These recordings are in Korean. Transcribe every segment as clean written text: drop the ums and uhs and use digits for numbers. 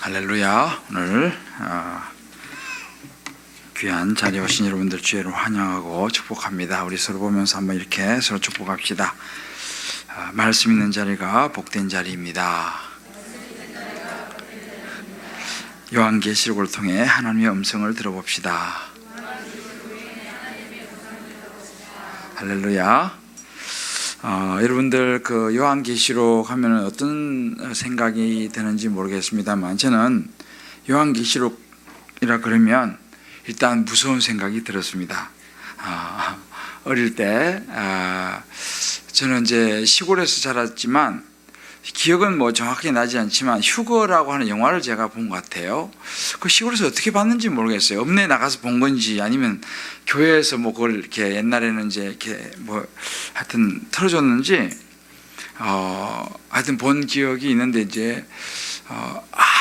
할렐루야. 오늘 귀한 자리에 오신 여러분들 주의를 환영하고 축복합니다. 우리 서로 보면서 한번 이렇게 서로 축복합시다. 말씀 있는 자리가 복된 자리입니다. 요한계시록을 통해 하나님의 음성을 들어봅시다. 할렐루야. 여러분들 그 요한계시록 하면 어떤 생각이 드는지 모르겠습니다만, 저는 요한계시록이라 그러면 일단 무서운 생각이 들었습니다. 어릴 때 저는 이제 시골에서 자랐지만 기억은 뭐 정확히 나지 않지만 휴거라고 하는 영화를 제가 본 것 같아요. 그 시골에서 어떻게 봤는지 모르겠어요. 읍내에 나가서 본 건지 아니면 교회에서 뭐 그걸 이렇게 옛날에는 이제 이렇게 뭐 하여튼 틀어줬는지 하여튼 본 기억이 있는데, 이제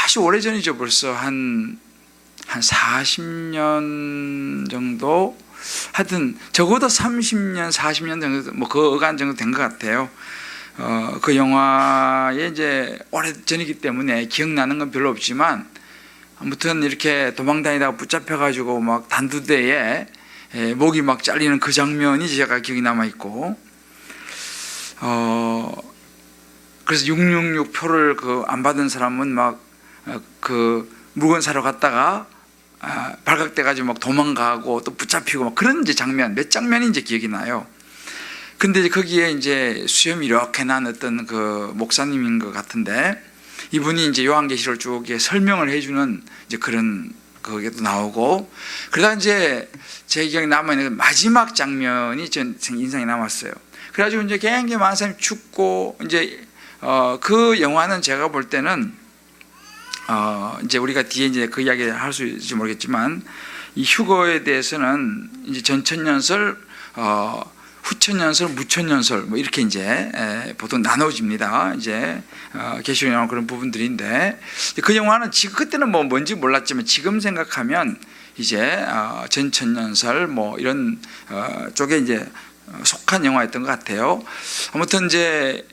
아주 오래전이죠. 벌써 한 40년 정도, 하여튼 적어도 30년 40년 정도, 뭐 그 어간 정도 된 것 같아요. 그 영화에 이제 오래전이기 때문에 기억나는 건 별로 없지만, 아무튼 이렇게 도망다니다가 붙잡혀가지고 막 단두대에 목이 막 잘리는 그 장면이 제가 기억이 남아있고, 그래서 666표를 안 받은 사람은 막 그 물건 사러 갔다가 발각돼가지고 막 도망가고 또 붙잡히고 막 그런 이제 장면, 몇 장면이 이제 기억이 나요. 근데 거기에 이제 수염이 이렇게 난 어떤 그 목사님인 것 같은데, 이분이 이제 요한계시록을 쭉 설명을 해주는 이제 그런 거기도 나오고, 그러다 이제 제 기억에 남아있는 마지막 장면이 전 인상이 남았어요. 그래가지고 이제 굉장히 많은 사람이 죽고, 이제 그 영화는 제가 볼 때는 이제 우리가 뒤에 이제 그 이야기를 할 수 있을지 모르겠지만, 이 휴거에 대해서는 이제 전천년설, 후천년설, 무천년설 뭐 이렇게 이제 보통 나눠집니다. 이제 계시록에 나오는 그런 부분들인데, 그 영화는 지금 그때는 뭐 뭔지 몰랐지만 지금 생각하면 이제 전천년설 뭐 이런 쪽에 이제 속한 영화였던 것 같아요. 아무튼 이제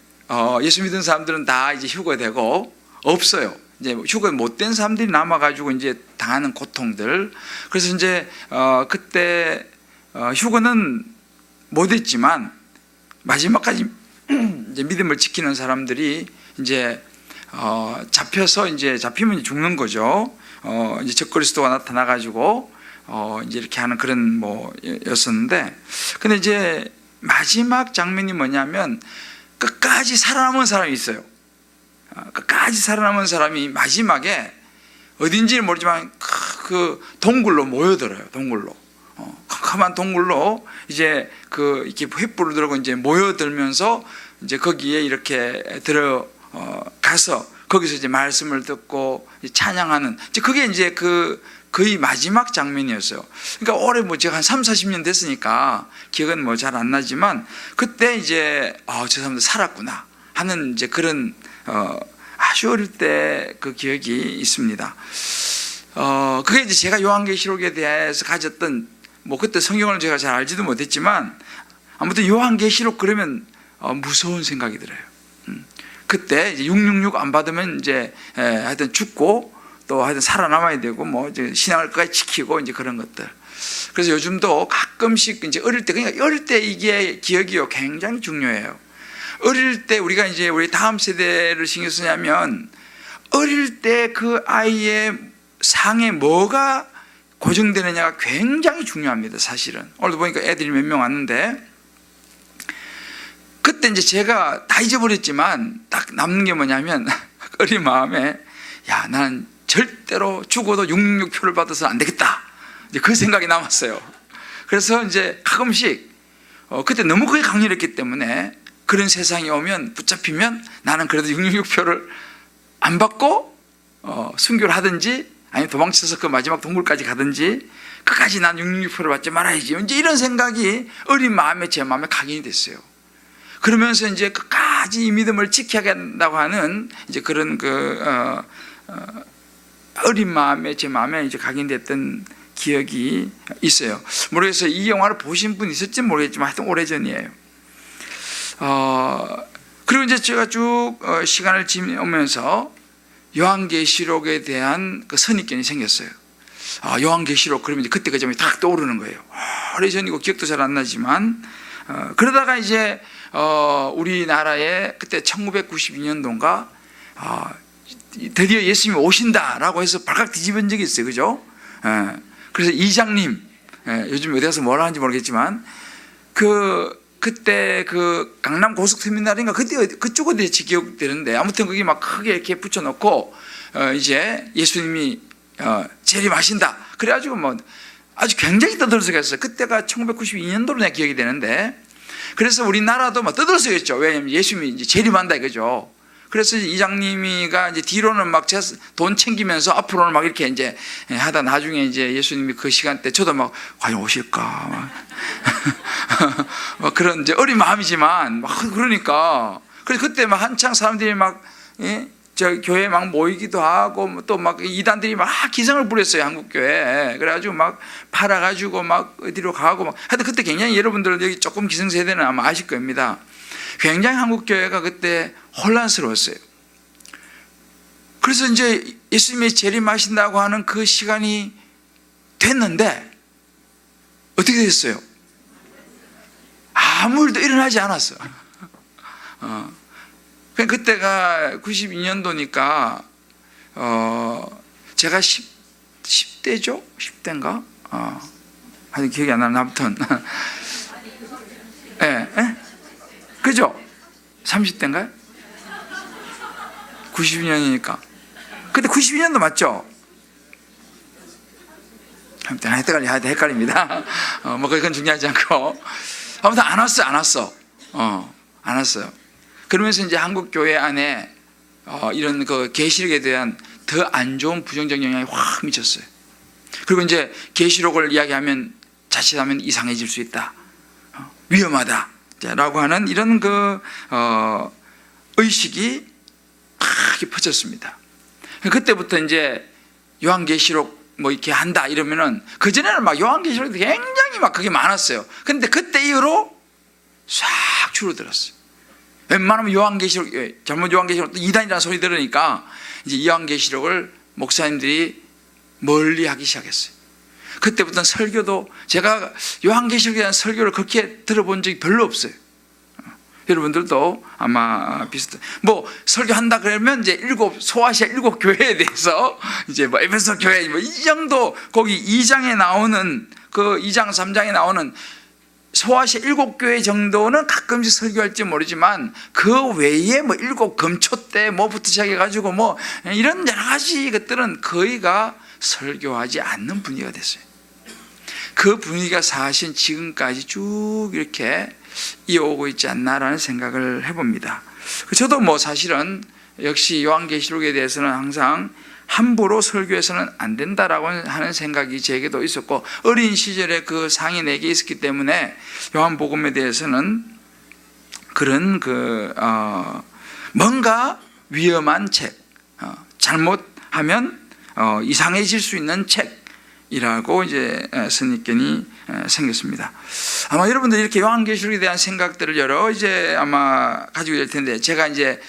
예수 믿는 사람들은 다 이제 휴거되고 없어요. 이제 휴거 못된 사람들이 남아가지고 이제 당하는 고통들. 그래서 이제 그때 휴거는 못했지만 마지막까지 이제 믿음을 지키는 사람들이 이제 잡혀서 이제 잡히면 죽는 거죠. 이제 적그리스도가 나타나가지고 이제 이렇게 하는 그런 뭐였었는데, 근데 이제 마지막 장면이 뭐냐면 끝까지 살아남은 사람이 있어요. 끝까지 살아남은 사람이 마지막에 어딘지는 모르지만 그 동굴로 모여들어요. 동굴로. 캄캄한 동굴로 이제 이렇게 횃불을 들고 이제 모여들면서 이제 거기에 이렇게 들어가서 거기서 이제 말씀을 듣고 찬양하는, 이제 그게 이제 거의 마지막 장면이었어요. 그러니까 올해 뭐 제가 한 30-40년 됐으니까 기억은 뭐 잘 안 나지만, 그때 이제 저 사람들 살았구나 하는 이제 그런 아주 어릴 때 그 기억이 있습니다. 그게 이제 제가 요한계시록에 대해서 가졌던, 뭐 그때 성경을 제가 잘 알지도 못했지만 아무튼 요한계시록 그러면 무서운 생각이 들어요. 그때 이제 666 안 받으면 이제 하여튼 죽고 또 하여튼 살아남아야 되고 뭐 이제 신앙을 끝까지 지키고 이제 그런 것들. 그래서 요즘도 가끔씩 이제 어릴 때, 그러니까 어릴 때 이게 기억이요 굉장히 중요해요. 어릴 때 우리가 이제 우리 다음 세대를 신경 쓰냐면, 어릴 때 그 아이의 상에 뭐가 고정되느냐가 굉장히 중요합니다. 사실은 오늘도 보니까 애들이 몇 명 왔는데, 그때 이제 제가 다 잊어버렸지만 딱 남는 게 뭐냐면 어린 마음에, 야, 나는 절대로 죽어도 666표를 받아서 안 되겠다, 이제 그 생각이 남았어요. 그래서 이제 가끔씩 그때 너무 그게 강렬했기 때문에, 그런 세상이 오면 붙잡히면 나는 그래도 666표를 안 받고 순교를 하든지 아니면 도망쳐서 그 마지막 동굴까지 가든지 끝까지 난 666표를 받지 말아야지, 이제 이런 생각이 어린 마음에 제 마음에 각인이 됐어요. 그러면서 이제 끝까지 이 믿음을 지켜야 한다고 하는 이제 그런 어린 마음에 제 마음에 이제 각인됐던 기억이 있어요. 모르겠어요. 이 영화를 보신 분 있을지 모르겠지만 하여튼 오래전이에요. 그리고 이제 제가 쭉 시간을 지나면서 요한계시록에 대한 그 선입견이 생겼어요. 요한계시록 그러면 이제 그때 그 점이 탁 떠오르는 거예요. 오래전이고 기억도 잘 안 나지만 그러다가 이제 우리나라에 그때 1992년도인가 드디어 예수님이 오신다라고 해서 발칵 뒤집은 적이 있어요. 그죠? 그래서 이장님, 요즘 어디 가서 뭐라 하는지 모르겠지만 그때 그 강남 고속터미널인가 그쪽 어디지 기억되는데, 아무튼 거기 막 크게 이렇게 붙여놓고 이제 예수님이 재림하신다 그래가지고 뭐 아주 굉장히 떠들썩했어요. 그때가 1992년도로 내가 기억이 되는데, 그래서 우리나라도 막 떠들썩했죠. 왜냐면 예수님이 이제 재림한다 이거죠. 그래서 이장님이가 이제 뒤로는 막 돈 챙기면서 앞으로는 막 이렇게 이제 하다 나중에 이제 예수님이 그 시간대 저도 막 과연 오실까 막 그런 이제 어린 마음이지만 막 그러니까 그래서 그때 막 한창 사람들이 막 저 교회 막 모이기도 하고 또 막 이단들이 막 기성을 부렸어요. 한국교회. 그래가지고 막 팔아가지고 막 어디로 가고 막 하여튼 그때 굉장히 여러분들 여기 조금 기성세대는 아마 아실 겁니다. 굉장히 한국교회가 그때 혼란스러웠어요. 그래서 이제 예수님이 재림하신다고 하는 그 시간이 됐는데 어떻게 됐어요? 아무 일도 일어나지 않았어. 그때가 92년도니까 제가 10대죠? 10대인가? 아직 기억이 안 나는 아무튼 그죠? 30대인가요? 92년이니까 근데 92년도 맞죠? 아무튼 헷갈립니다. 뭐 그건 중요하지 않고 아무튼 안 왔어. 안 왔어요. 그러면서 이제 한국 교회 안에 이런 그 계시록에 대한 더 안 좋은 부정적 영향이 확 미쳤어요. 그리고 이제 계시록을 이야기하면 자칫하면 이상해질 수 있다, 위험하다라고 하는 이런 그 의식이 막 퍼졌습니다. 그때부터 이제 요한계시록 뭐 이렇게 한다 이러면은 그 전에는 막 요한계시록이 굉장히 막 그게 많았어요. 근데 그때 이후로 싹 줄어들었어요. 웬만하면 요한계시록, 잘못 요한계시록 이단이라는 소리 들으니까 이제 요한계시록을 목사님들이 멀리 하기 시작했어요. 그때부터는 설교도 제가 요한계시록에 대한 설교를 그렇게 들어본 적이 별로 없어요. 여러분들도 아마 비슷한 뭐 설교한다 그러면 이제 소아시아 7교회에 대해서 이제 뭐 에베소 교회 뭐 이 정도 거기 2장에 나오는 그 2장 3장에 나오는 소아시아 7교회 정도는 가끔씩 설교할지 모르지만 그 외에 뭐 7금초 뭐부터 시작해가지고 뭐 이런 여러 가지 것들은 거의가 설교하지 않는 분위기가 됐어요. 그 분위기가 사실 지금까지 쭉 이렇게 이어오고 있지 않나라는 생각을 해봅니다. 저도 뭐 사실은 역시 요한계시록에 대해서는 항상 함부로 설교해서는 안 된다라고 하는 생각이 제게도 있었고, 어린 시절에 그 상이 내게 있었기 때문에 요한복음에 대해서는 그런 뭔가 위험한 책, 잘못하면 이상해질 수 있는 책이라고 이제 선입견이 생겼습니다. 아마 여러분들 이렇게 요한계시록에 대한 생각들을 여러 이제 아마 가지고 될 텐데, 제가 이제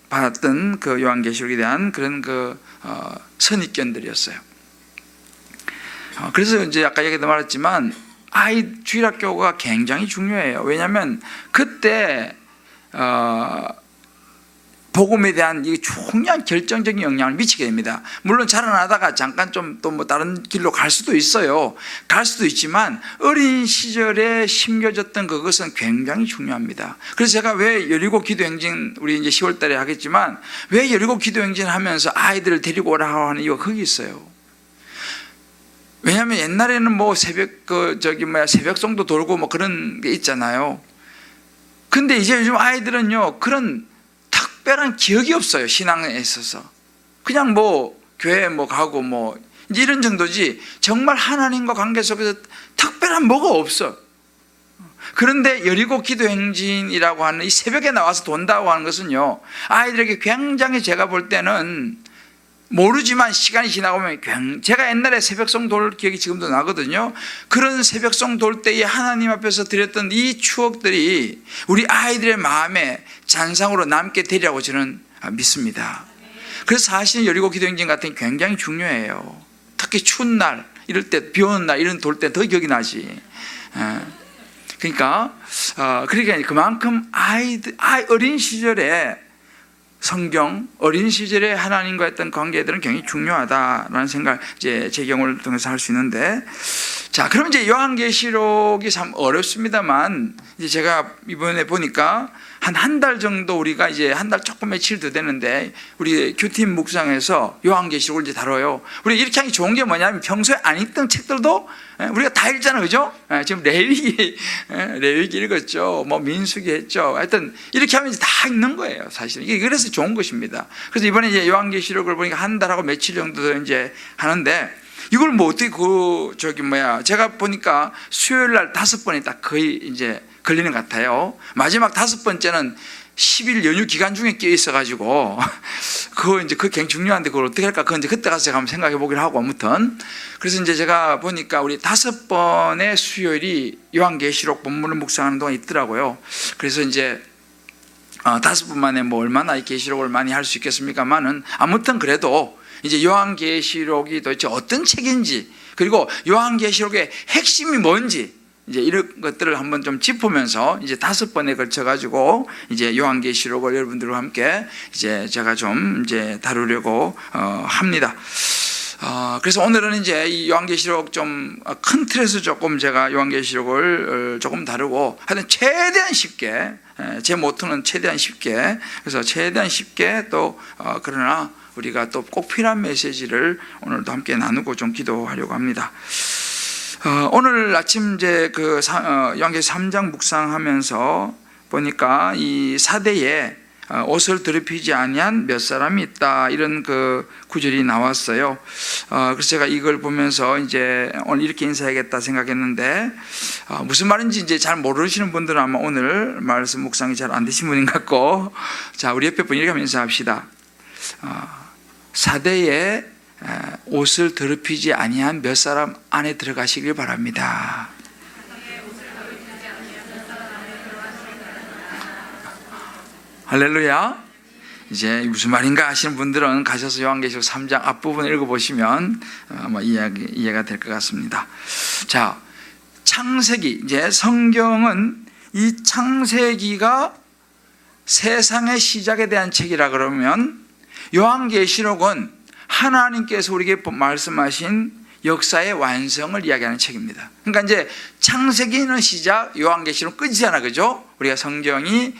받았던 그 요한계시록에 대한 그런 선입견들이었어요. 그래서 이제 아까 얘기도 말했지만 주일학교가 굉장히 중요해요. 왜냐하면 그때 복음에 대한 이 중요한 결정적인 영향을 미치게 됩니다. 물론 자라나다가 잠깐 좀 또 뭐 다른 길로 갈 수도 있어요. 갈 수도 있지만 어린 시절에 심겨졌던 그것은 굉장히 중요합니다. 그래서 제가 왜 여리고 기도행진 우리 이제 10월 달에 하겠지만 왜 여리고 기도행진 하면서 아이들을 데리고 오라고 하는 이유가 거기 있어요. 왜냐하면 옛날에는 뭐 새벽송도 돌고 뭐 그런 게 있잖아요. 근데 이제 요즘 아이들은요 그런 특별한 기억이 없어요. 신앙에 있어서 그냥 뭐 교회 뭐 가고 뭐 이제 이런 정도지 정말 하나님과 관계 속에서 특별한 뭐가 없어. 그런데 여리고 기도행진이라고 하는 이 새벽에 나와서 돈다고 하는 것은요 아이들에게 굉장히 제가 볼 때는 모르지만 시간이 지나고 보면 제가 옛날에 새벽송 돌 기억이 지금도 나거든요. 그런 새벽송 돌 때에 하나님 앞에서 드렸던 이 추억들이 우리 아이들의 마음에 잔상으로 남게 되리라고 저는 믿습니다. 그래서 사실 여리고 기도행진 같은 게 굉장히 중요해요. 특히 추운 날, 이럴 때, 비 오는 날, 이런 돌 때 더 기억이 나지. 그러니까 그만큼 어린 시절에 성경, 어린 시절에 하나님과 했던 관계들은 굉장히 중요하다라는 생각, 이제 제 경우를 통해서 할 수 있는데, 자, 그럼 이제 요한계시록이 참 어렵습니다만, 이제 제가 이번에 보니까 한 달 정도 우리가 이제 한 달 조금 며칠 더 되는데, 우리 교팀 묵상에서 요한계시록을 이제 다뤄요. 우리 이렇게 하기 좋은 게 뭐냐면 평소에 안 읽던 책들도 우리가 다 읽잖아요, 그죠? 지금 레위기 읽었죠, 뭐 민수기 했죠. 하여튼 이렇게 하면 이제 다 읽는 거예요, 사실. 이게 그래서 좋은 것입니다. 그래서 이번에 이제 요한계시록을 보니까 한 달하고 며칠 정도 더 이제 하는데, 이걸 뭐 어떻게 제가 보니까 수요일 날 5번이 딱 거의 이제 걸리는 것 같아요. 마지막 5번째는 10일 연휴 기간 중에 끼어 있어가지고 그거 굉장히 중요한데 그걸 어떻게 할까? 그건 이제 그때 가서 제가 한번 생각해 보기로 하고, 아무튼 그래서 이제 제가 보니까 우리 5번의 수요일이 요한계시록 본문을 묵상하는 동안 있더라고요. 그래서 이제 5번 만에 뭐 얼마나 이 계시록을 많이 할 수 있겠습니까만은, 아무튼 그래도 이제 요한계시록이 도대체 어떤 책인지, 그리고 요한계시록의 핵심이 뭔지, 이제 이런 것들을 한번 좀 짚으면서 이제 5번에 걸쳐 가지고 이제 요한계시록을 여러분들과 함께 이제 제가 좀 이제 다루려고 합니다. 그래서 오늘은 이제 이 요한계시록 좀 큰 틀에서 조금 제가 요한계시록을 조금 다루고, 하여튼 최대한 쉽게, 제 모토는 최대한 쉽게, 그래서 최대한 쉽게 또 그러나 우리가 또 꼭 필요한 메시지를 오늘도 함께 나누고 좀 기도하려고 합니다. 오늘 아침 이제 요한계시록 3장 묵상하면서 보니까 이 사대에 옷을 더럽히지 아니한 몇 사람이 있다, 이런 그 구절이 나왔어요. 그래서 제가 이걸 보면서 이제 오늘 이렇게 인사해야겠다 생각했는데, 무슨 말인지 이제 잘 모르시는 분들은 아마 오늘 말씀 묵상이 잘 안 되신 분인 것 같고, 자, 우리 옆에 분 이렇게 하면 인사합시다. 사대에 옷을 더럽히지 아니한 몇 사람 안에 들어가시길 바랍니다. 할렐루야. 이제 무슨 말인가 하시는 분들은 가셔서 요한계시록 3장 앞부분을 읽어보시면 아마 이해가 될 것 같습니다. 자, 창세기, 이제 성경은 이 창세기가 세상의 시작에 대한 책이라 그러면, 요한계시록은 하나님께서 우리에게 말씀하신 역사의 완성을 이야기하는 책입니다. 그러니까 이제 창세기는 시작, 요한계시록 끝이잖아, 그죠? 우리가 성경이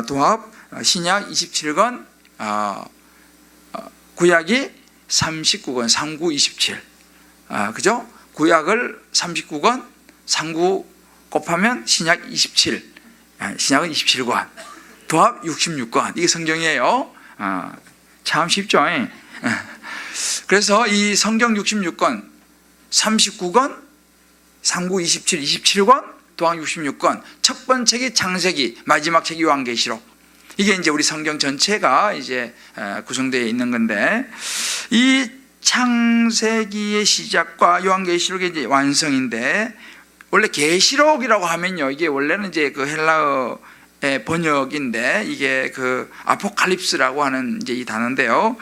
도합 신약 27권, 구약이 39권, 상구 27, 그죠? 구약을 39권, 상구 곱하면 신약 27, 신약은 27권, 도합 66권, 이게 성경이에요. 참 쉽죠? 그래서 이 성경 66권, 39권, 상구 27, 27권, 도합 66권, 첫 번째 책이 창세기, 마지막 책이 요한계시록. 이게 이제 우리 성경 전체가 이제 구성되어 있는 건데, 이 창세기의 시작과 요한계시록의 이제 완성인데, 원래 계시록이라고 하면요, 이게 원래는 이제 그 헬라어의 번역인데, 이게 그 아포칼립스라고 하는 이제 이 단어인데요,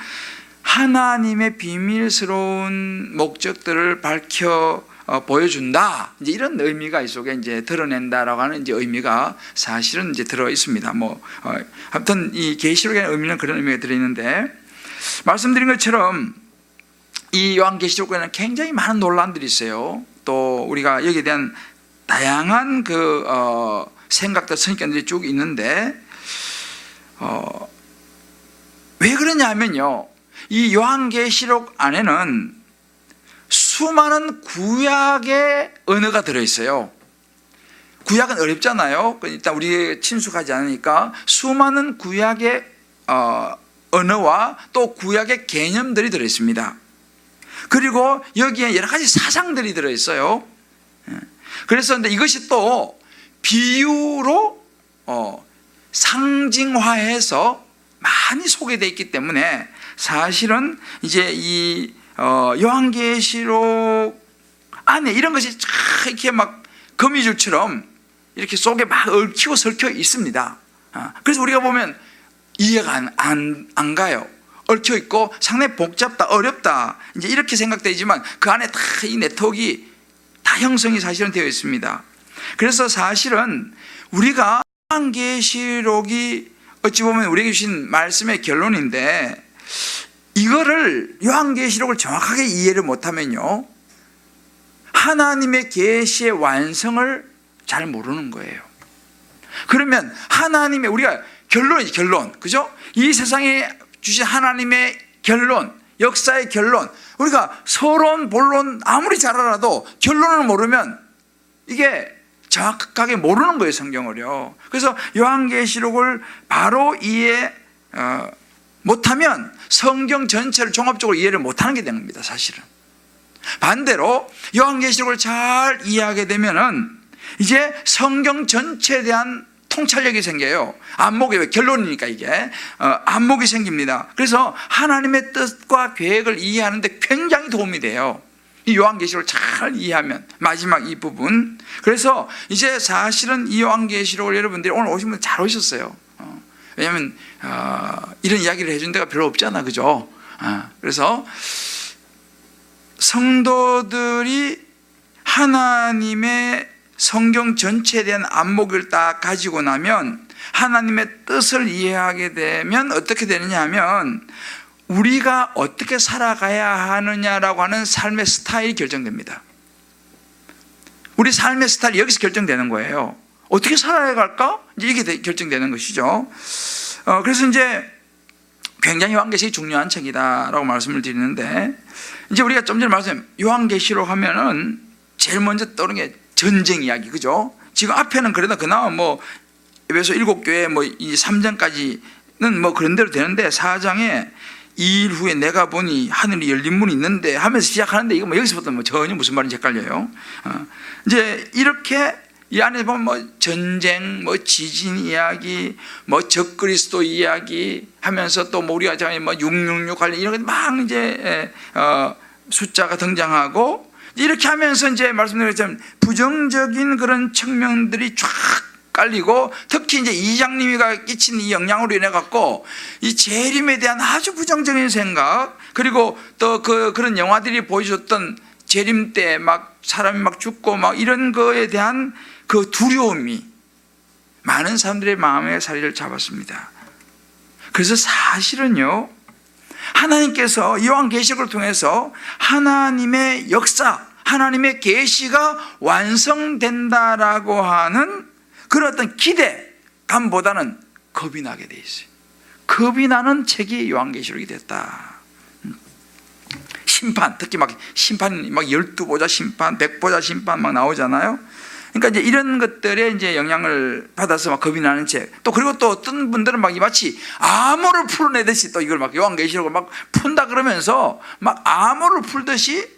하나님의 비밀스러운 목적들을 밝혀 보여준다, 이제 이런 의미가 이 속에 이제 드러낸다라고 하는 이제 의미가 사실은 이제 들어 있습니다. 아무튼 이 계시록의 의미는 그런 의미가 들어 있는데, 말씀드린 것처럼 이 요한계시록에는 굉장히 많은 논란들이 있어요. 또 우리가 여기에 대한 다양한 그 생각들, 선입견들이 쭉 있는데, 왜 그러냐면요, 이 요한계시록 안에는 수많은 구약의 언어가 들어있어요. 구약은 어렵잖아요. 일단 우리에 친숙하지 않으니까 수많은 구약의 언어와 또 구약의 개념들이 들어있습니다. 그리고 여기에 여러 가지 사상들이 들어있어요. 그래서 근데 이것이 또 비유로 상징화해서 많이 소개되어 있기 때문에, 사실은 이제 이 요한계시록 안에 이런 것이 이렇게 막 거미줄처럼 이렇게 속에 막 얽히고 설켜 있습니다. 그래서 우리가 보면 이해가 안 가요. 얽혀 있고 상당히 복잡다, 어렵다, 이제 이렇게 생각되지만 그 안에 다 이 네트워크가 다 형성이 사실은 되어 있습니다. 그래서 사실은 우리가 요한계시록이 어찌 보면 우리에게 주신 말씀의 결론인데, 이거를 요한계시록을 정확하게 이해를 못하면요, 하나님의 계시의 완성을 잘 모르는 거예요. 그러면 하나님의, 우리가 결론이지, 결론, 그죠? 이 세상에 주신 하나님의 결론, 역사의 결론, 우리가 서론, 본론 아무리 잘 알아도 결론을 모르면 이게 정확하게 모르는 거예요, 성경을요. 그래서 요한계시록을 바로 이해 못하면 성경 전체를 종합적으로 이해를 못하는 게 되는 겁니다, 사실은. 반대로 요한계시록을 잘 이해하게 되면은 이제 성경 전체에 대한 통찰력이 생겨요. 안목이, 결론이니까 이게 안목이 생깁니다. 그래서 하나님의 뜻과 계획을 이해하는 데 굉장히 도움이 돼요, 이 요한계시록을 잘 이해하면, 마지막 이 부분. 그래서 이제 사실은 이 요한계시록을 여러분들이 오늘 오신 분 잘 오셨어요. 왜냐하면 이런 이야기를 해준 데가 별로 없잖아, 그죠? 그래서 성도들이 하나님의 성경 전체에 대한 안목을 딱 가지고 나면, 하나님의 뜻을 이해하게 되면 어떻게 되느냐 하면, 우리가 어떻게 살아가야 하느냐라고 하는 삶의 스타일이 결정됩니다. 우리 삶의 스타일이 여기서 결정되는 거예요. 어떻게 살아야 할까? 이제 이게 결정되는 것이죠. 그래서 이제 굉장히 요한계시록이 중요한 책이다라고 말씀을 드리는데, 이제 우리가 좀 전에 말씀, 요한계시록 하면은 제일 먼저 떠오르는 게 전쟁 이야기, 그죠? 지금 앞에는 그래도 그나마 뭐 에베소 7교회 뭐 이 3장까지는 뭐 그런 대로 되는데, 4장에 2일 후에 내가 보니 하늘이 열린 문이 있는데 하면서 시작하는데, 이거 뭐 여기서부터 뭐 전혀 무슨 말인지 헷갈려요. 이제 이렇게 이 안에 보면 뭐 전쟁, 뭐 지진 이야기, 뭐 적그리스도 이야기 하면서 또 뭐 우리가 뭐 666 관련 이런 게 막 이제 숫자가 등장하고, 이렇게 하면서 이제 말씀드린 것처럼 부정적인 그런 측면들이 쫙 깔리고, 특히 이제 이장님이가 끼친 이 영향으로 인해 갖고 이 재림에 대한 아주 부정적인 생각, 그리고 또 그런 영화들이 보여줬던 재림 때 막 사람이 막 죽고 막 이런 거에 대한 그 두려움이 많은 사람들의 마음의 자리를 잡았습니다. 그래서 사실은요, 하나님께서 요한계시록을 통해서 하나님의 역사, 하나님의 계시가 완성된다라고 하는 그런 어떤 기대감보다는 겁이 나게 돼 있어요. 겁이 나는 책이 요한계시록이 됐다. 심판, 특히 막 심판이 막 12보좌 심판, 100보좌 심판 막 나오잖아요. 그러니까 이제 이런 것들에 이제 영향을 받아서 막 겁이 나는 책. 또 그리고 또 어떤 분들은 막 마치 암호를 풀어내듯이 또 이걸 막 요한계시록을 막 푼다 그러면서 막 암호를 풀듯이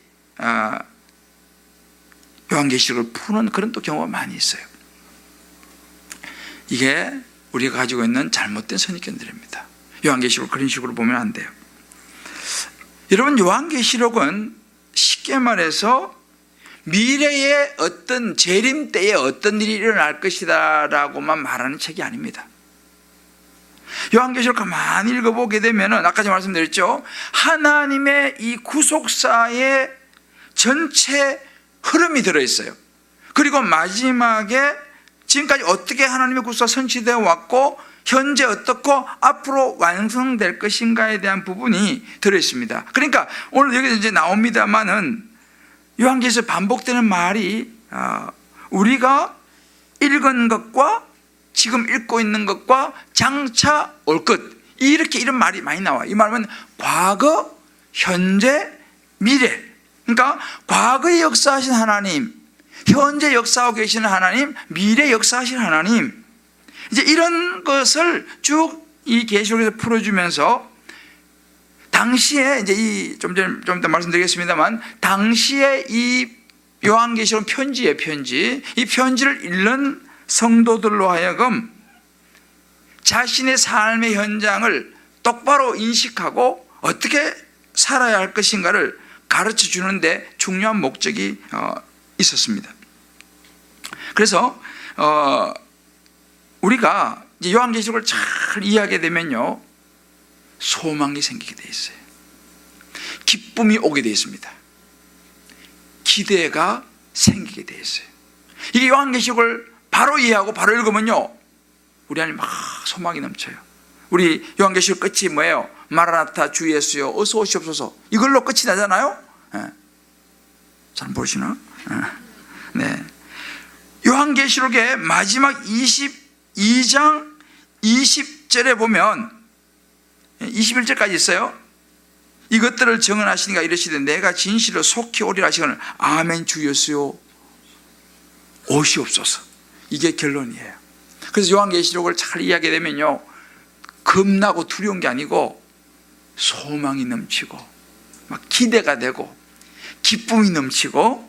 요한계시록을 푸는 그런 또 경우가 많이 있어요. 이게 우리가 가지고 있는 잘못된 선입견들입니다. 요한계시록 그런 식으로 보면 안 돼요. 여러분, 요한계시록은 쉽게 말해서 미래의 어떤 재림 때에 어떤 일이 일어날 것이다 라고만 말하는 책이 아닙니다. 요한계시록 가만히 읽어보게 되면 아까 제가 말씀드렸죠, 하나님의 이 구속사의 전체 흐름이 들어있어요. 그리고 마지막에 지금까지 어떻게 하나님의 구속사가 성취되어 왔고 현재 어떻고 앞으로 완성될 것인가에 대한 부분이 들어있습니다. 그러니까 오늘 여기서 이제 나옵니다만은 요한계시록에 반복되는 말이 우리가 읽은 것과 지금 읽고 있는 것과 장차 올 것, 이렇게 이런 말이 많이 나와요. 이 말은 과거, 현재, 미래. 그러니까 과거에 역사하신 하나님, 현재 역사하고 계시는 하나님, 미래 역사하신 하나님, 이제 이런 것을 쭉 이 계시록에서 풀어주면서 당시에 이제 좀 더 말씀드리겠습니다만, 당시에 이 요한계시록 편지의 편지, 이 편지를 읽는 성도들로 하여금 자신의 삶의 현장을 똑바로 인식하고 어떻게 살아야 할 것인가를 가르쳐 주는데 중요한 목적이 있었습니다. 그래서 우리가 요한계시록을 잘 이해하게 되면요, 소망이 생기게 돼 있어요. 기쁨이 오게 돼 있습니다. 기대가 생기게 돼 있어요. 이게 요한계시록을 바로 이해하고 바로 읽으면요, 우리 안에 막 소망이 넘쳐요. 우리 요한계시록 끝이 뭐예요? 마라나타 주 예수여 어서 오시옵소서, 이걸로 끝이 나잖아요. 네. 잘 모르시나? 네. 요한계시록의 마지막 22장 20절에 보면 21절까지 있어요. 이것들을 증언하시니가 이르시되 내가 진실로 속히 오리라 하시거늘 아멘 주 예수여 오시옵소서. 이게 결론이에요. 그래서 요한계시록을 잘 이해하게 되면요, 겁나고 두려운 게 아니고 소망이 넘치고 막 기대가 되고 기쁨이 넘치고,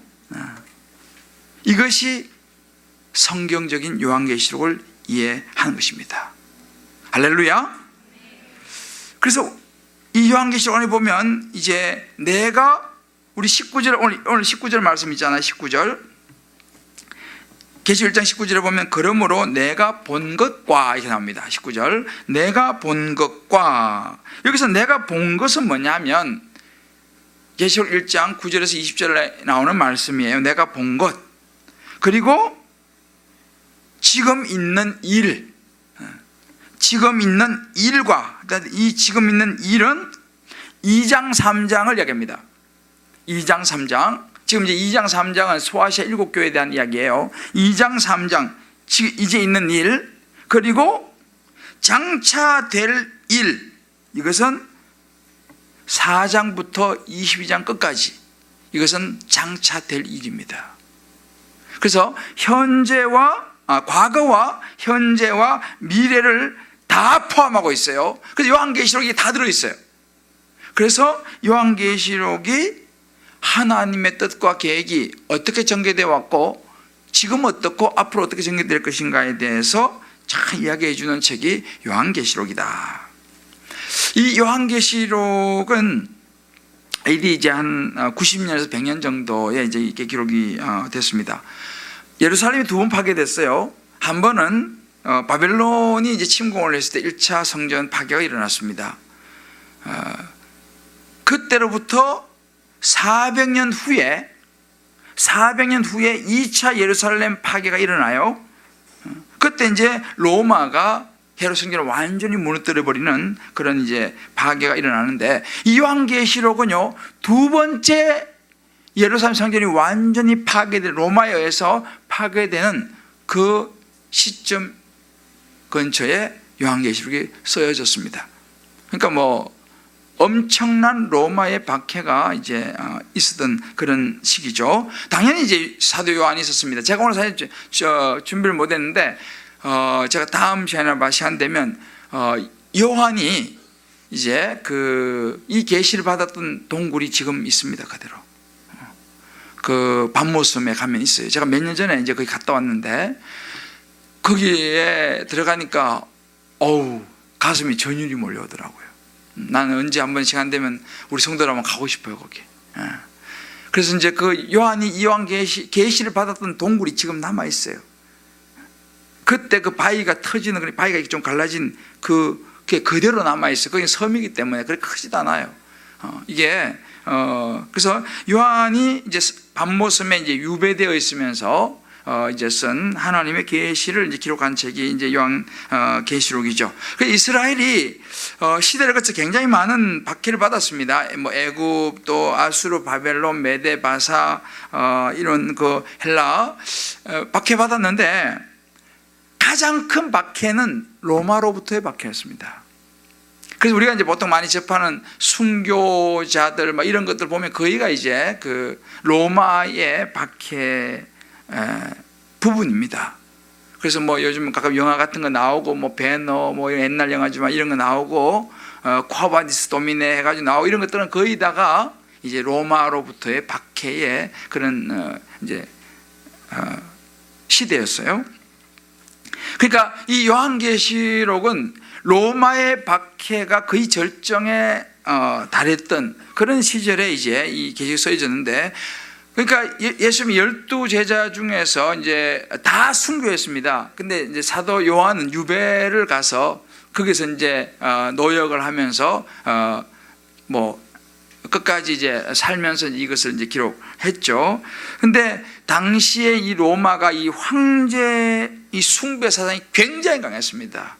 이것이 성경적인 요한계시록을 이해하는 것입니다. 할렐루야. 그래서 이 요한계시록에 보면 이제 내가 우리 19절, 오늘 19절 말씀 있잖아요. 19절 계시록 1장 19절에 보면 그러므로 내가 본 것과 이렇게 나옵니다. 19절 내가 본 것과, 여기서 내가 본 것은 뭐냐면 계시록 1장 9절에서 20절에 나오는 말씀이에요. 내가 본 것, 그리고 지금 있는 일, 지금 있는 일과, 이 지금 있는 일은 2장 3장을 이야기합니다. 2장 3장, 지금 이제 2장 3장은 소아시아 7교회에 대한 이야기예요. 2장 3장 이제 있는 일, 그리고 장차 될 일, 이것은 4장부터 22장 끝까지, 이것은 장차 될 일입니다. 그래서 과거와 현재와 미래를 다 포함하고 있어요. 그래서 요한계시록이 다 들어있어요. 그래서 요한계시록이 하나님의 뜻과 계획이 어떻게 전개되어 왔고 지금 어떻고 앞으로 어떻게 전개될 것인가에 대해서 잘 이야기해 주는 책이 요한계시록이다. 이 요한계시록은 AD 이제 한 90년에서 100년 정도에 이제 이게 기록이 됐습니다. 예루살렘이 두 번 파괴됐어요. 한 번은 바벨론이 이제 침공을 했을 때 1차 성전 파괴가 일어났습니다. 그때로부터 400년 후에 2차 예루살렘 파괴가 일어나요. 그때 이제 로마가 헤롯 성전을 완전히 무너뜨려 버리는 그런 이제 파괴가 일어나는데, 이 요한계시록은요, 두 번째 예루살렘 성전이 완전히 파괴된, 로마에 의해서 파괴되는 그 시점 근처에 요한계시록이 쓰여졌습니다. 그러니까 뭐 엄청난 로마의 박해가 이제 있었던 그런 시기죠. 당연히 이제 사도 요한이 있었습니다. 제가 오늘 사실 준비를 못했는데 제가 다음 시간 되면 요한이 이제 이 계시를 받았던 동굴이 지금 있습니다. 그대로 그 밤모섬에 가면 있어요. 제가 몇 년 전에 이제 거기 갔다 왔는데 거기에 들어가니까 가슴이 전율이 몰려오더라고요. 나는 언제 한번 시간 되면 우리 성도들 한번 가고 싶어요, 거기. 그래서 이제 그 요한이 이왕 계시를 받았던 동굴이 지금 남아 있어요. 그때 그 바위가 터지는, 그 바위가 좀 갈라진 그게 그대로 남아 있어요. 거기 섬이기 때문에 그렇게 크지도 않아요. 그래서 요한이 이제 밤모섬에 이제 유배되어 있으면서 이제 쓴 하나님의 계시를 이제 기록한 책이 이제 요한 계시록이죠. 이스라엘이 시대를 거쳐 굉장히 많은 박해를 받았습니다. 뭐 애굽, 또 아수르, 바벨론, 메데, 바사, 이런 그 헬라 박해 받았는데 가장 큰 박해는 로마로부터의 박해였습니다. 그래서 우리가 이제 보통 많이 접하는 순교자들 막 이런 것들 보면 거의가 이제 그 로마의 박해 부분입니다. 그래서 뭐 요즘 가끔 영화 같은 거 나오고 뭐 배너 뭐 옛날 영화지만 이런 거 나오고 콰바디스 도미네 해가지고 나오고 이런 것들은 거의 다가 이제 로마로부터의 박해의 그런 이제 시대였어요. 그러니까 이 요한계시록은 로마의 박해가 거의 절정에 달했던 그런 시절에 이제 이 계시가 써졌는데, 그러니까 예수님이 12제자 중에서 이제 다 순교했습니다. 근데 이제 사도 요한은 유배를 가서 거기서 이제 노역을 하면서 뭐 끝까지 이제 살면서 이것을 이제 기록했죠. 근데 당시에 이 로마가 이 황제 이 숭배 사상이 굉장히 강했습니다.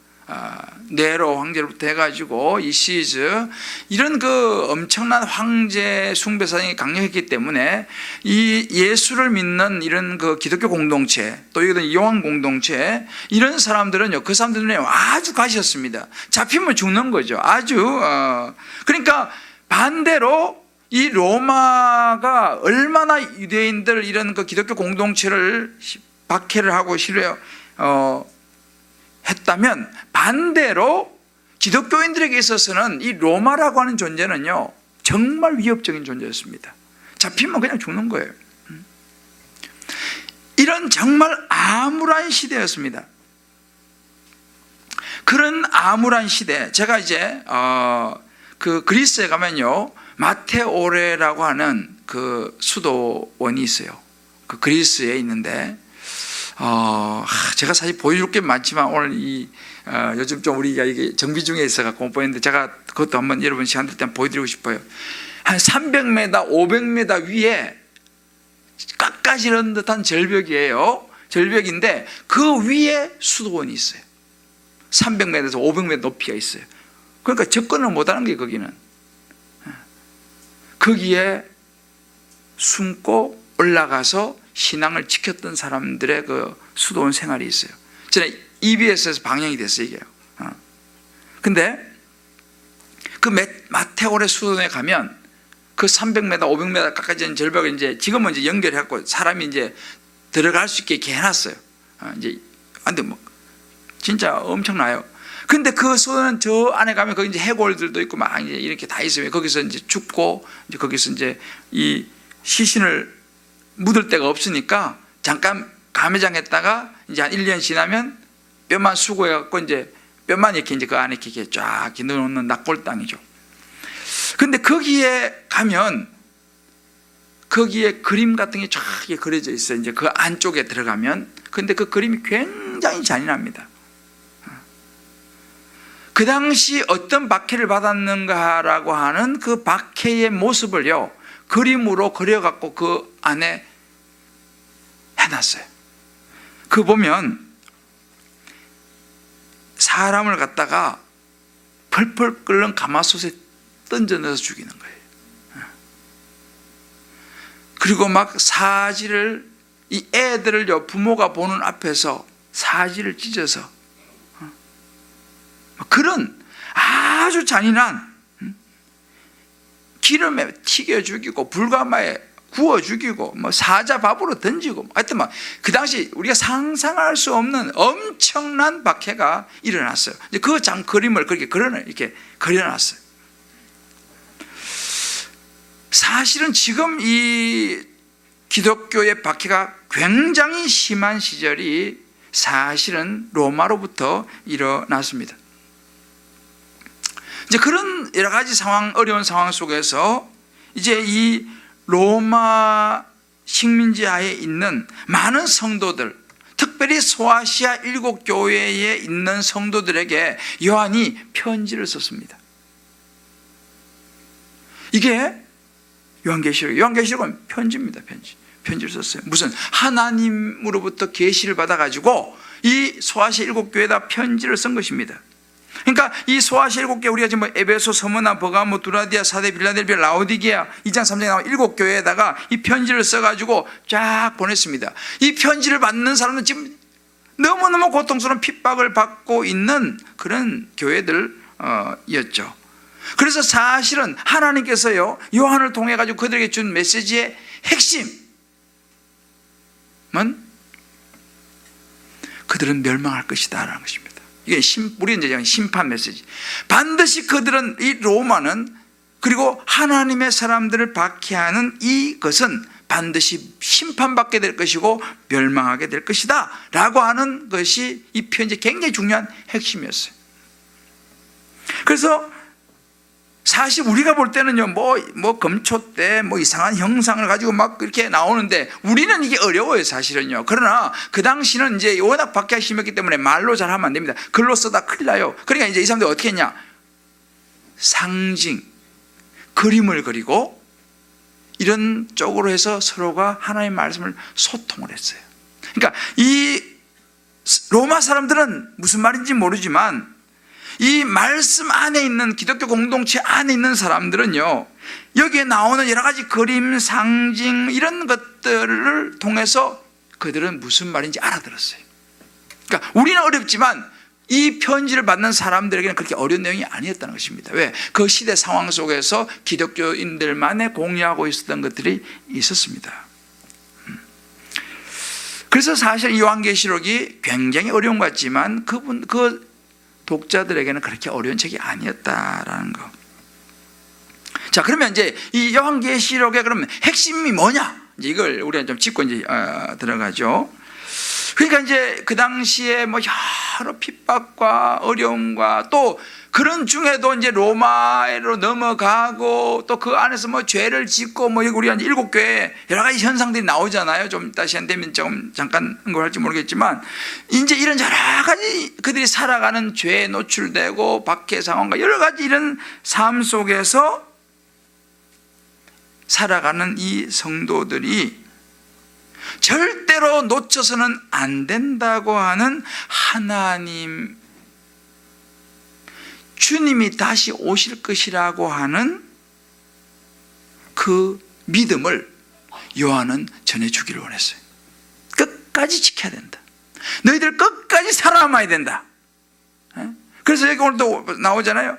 네로 황제로부터 해가지고 이 시즈 이런 그 엄청난 황제 숭배 사상이 강력했기 때문에 이 예수를 믿는 이런 그 기독교 공동체 또 이런 요한 공동체 이런 사람들은요 그 사람들은 아주 가시였습니다. 잡히면 죽는 거죠. 아주 그러니까 반대로 이 로마가 얼마나 유대인들 이런 그 기독교 공동체를 박해를 하고 싫어요 했다면 반대로 기독교인들에게 있어서는 이 로마라고 하는 존재는요 정말 위협적인 존재였습니다. 잡히면 그냥 죽는 거예요. 이런 정말 암울한 시대였습니다. 그런 암울한 시대 제가 이제 그 그리스에 가면요 마테오레라고 하는 그 수도원이 있어요. 그 그리스에 있는데 제가 사실 보여줄 게 많지만 오늘 요즘 좀 우리가 이게 정비 중에 있어갖고 못 보였는데 제가 그것도 한번 여러분 시간 될 때 보여드리고 싶어요. 한 300m, 500m 위에 깎아지른 듯한 절벽이에요. 절벽인데 그 위에 수도원이 있어요. 300m에서 500m 높이가 있어요. 그러니까 접근을 못하는 게 거기는. 거기에 숨고 올라가서 신앙을 지켰던 사람들의 그 수도원 생활이 있어요. 저는 EBS에서 방영이 됐어요, 이게요. 근데 그 마테오레 수도원에 가면 그 300m, 500m 가까이 절벽을 이제 지금은 이제 연결해갖고 사람이 이제 들어갈 수 있게 이렇게 해놨어요. 이제 근데 뭐 진짜 엄청나요. 근데 그 수도는 저 안에 가면 거기 이제 해골들도 있고 막 이제 이렇게 다 있어요. 거기서 이제 죽고 이제 거기서 이제 이 시신을 묻을 데가 없으니까 잠깐 감회장했다가 이제 한 1년 지나면 뼈만 수거해갖고 이제 뼈만 이렇게 이제 그 안에 이렇게 쫙 넣어놓는 낙골 땅이죠. 근데 거기에 가면 거기에 그림 같은 게 쫙 그려져 있어요. 이제 그 안쪽에 들어가면 근데 그 그림이 굉장히 잔인합니다. 그 당시 어떤 박해를 받았는가라고 하는 그 박해의 모습을요 그림으로 그려갖고 그 안에 해놨어요. 그 보면 사람을 갖다가 펄펄 끓는 가마솥에 던져 넣어서 죽이는 거예요. 그리고 막 사지를 이 애들을요 부모가 보는 앞에서 사지를 찢어서 그런 아주 잔인한 기름에 튀겨 죽이고 불가마에 구워 죽이고 뭐 사자 밥으로 던지고 하여튼 막 그 당시 우리가 상상할 수 없는 엄청난 박해가 일어났어요. 그 장 그림을 그렇게 이렇게 그려놨어요. 사실은 지금 이 기독교의 박해가 굉장히 심한 시절이 사실은 로마로부터 일어났습니다. 이제 그런 여러 가지 상황, 어려운 상황 속에서 이제 이 로마 식민지 하에 있는 많은 성도들, 특별히 소아시아 7교회에 있는 성도들에게 요한이 편지를 썼습니다. 이게 요한계시록은 편지입니다. 편지를 썼어요. 무슨 하나님으로부터 계시를 받아가지고 이 소아시아 7교회에다 편지를 쓴 것입니다. 그러니까 이 소아시아 7교회 우리가 지금 에베소, 서머나, 버가모, 두라디아, 사데, 빌라델비아, 라오디게아 2장 3장에 나온 7교회에다가 이 편지를 써가지고 쫙 보냈습니다. 이 편지를 받는 사람은 지금 너무너무 고통스러운 핍박을 받고 있는 그런 교회들이었죠. 그래서 사실은 하나님께서요 요한을 통해 가지고 그들에게 준 메시지의 핵심은 그들은 멸망할 것이다 라는 것입니다. 이게 우리는 이제 심판 메시지. 반드시 그들은 이 로마는 그리고 하나님의 사람들을 박해하는 이것은 반드시 심판받게 될 것이고 멸망하게 될 것이다 라고 하는 것이 이 편지의 굉장히 중요한 핵심이었어요. 그래서 사실 우리가 볼 때는요, 뭐 금초 때 뭐 이상한 형상을 가지고 막 이렇게 나오는데 우리는 이게 어려워요, 사실은요. 그러나 그 당시는 이제 워낙 박해가 심했기 때문에 말로 잘 하면 안 됩니다. 글로 써다 큰일 나요. 그러니까 이제 이 사람들이 어떻게 했냐? 상징, 그림을 그리고 이런 쪽으로 해서 서로가 하나님의 말씀을 소통을 했어요. 그러니까 이 로마 사람들은 무슨 말인지 모르지만 이 말씀 안에 있는 기독교 공동체 안에 있는 사람들은요, 여기에 나오는 여러 가지 그림, 상징 이런 것들을 통해서 그들은 무슨 말인지 알아들었어요. 그러니까 우리는 어렵지만 이 편지를 받는 사람들에게는 그렇게 어려운 내용이 아니었다는 것입니다. 왜? 그 시대 상황 속에서 기독교인들만의 공유하고 있었던 것들이 있었습니다. 그래서 사실 이 요한계시록이 굉장히 어려운 것 같지만 그 독자들에게는 그렇게 어려운 책이 아니었다라는 거. 자, 그러면 이제 이 요한계시록의 그러면 핵심이 뭐냐? 이제 이걸 우리가 좀 짚고 이제 들어가죠. 그러니까 이제 그 당시에 뭐 여러 핍박과 어려움과 또 그런 중에도 이제 로마로 넘어가고 또 그 안에서 뭐 죄를 짓고 뭐 우리가 이제 7교회 여러 가지 현상들이 나오잖아요. 좀 이따 시간 되면 좀 잠깐 언급할지 모르겠지만 이제 이런 여러 가지 그들이 살아가는 죄에 노출되고 박해 상황과 여러 가지 이런 삶 속에서 살아가는 이 성도들이 절대로 놓쳐서는 안 된다고 하는 하나님, 주님이 다시 오실 것이라고 하는 그 믿음을 요한은 전해주기를 원했어요. 끝까지 지켜야 된다. 너희들 끝까지 살아남아야 된다. 그래서 여기 오늘도 나오잖아요.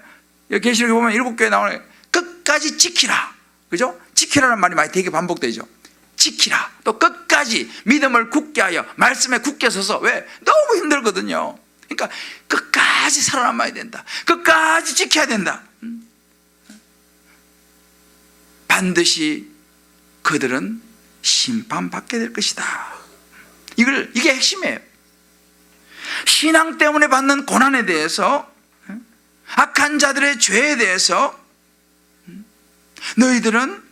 여기 계시록에 보면 7교회 나오는 끝까지 지키라. 그죠? 지키라는 말이 많이 되게 반복되죠. 지키라. 또 끝까지 믿음을 굳게 하여 말씀에 굳게 서서. 왜? 너무 힘들거든요. 그러니까 끝까지 살아남아야 된다. 끝까지 지켜야 된다. 반드시 그들은 심판받게 될 것이다. 이게 핵심이에요. 신앙 때문에 받는 고난에 대해서, 악한 자들의 죄에 대해서 너희들은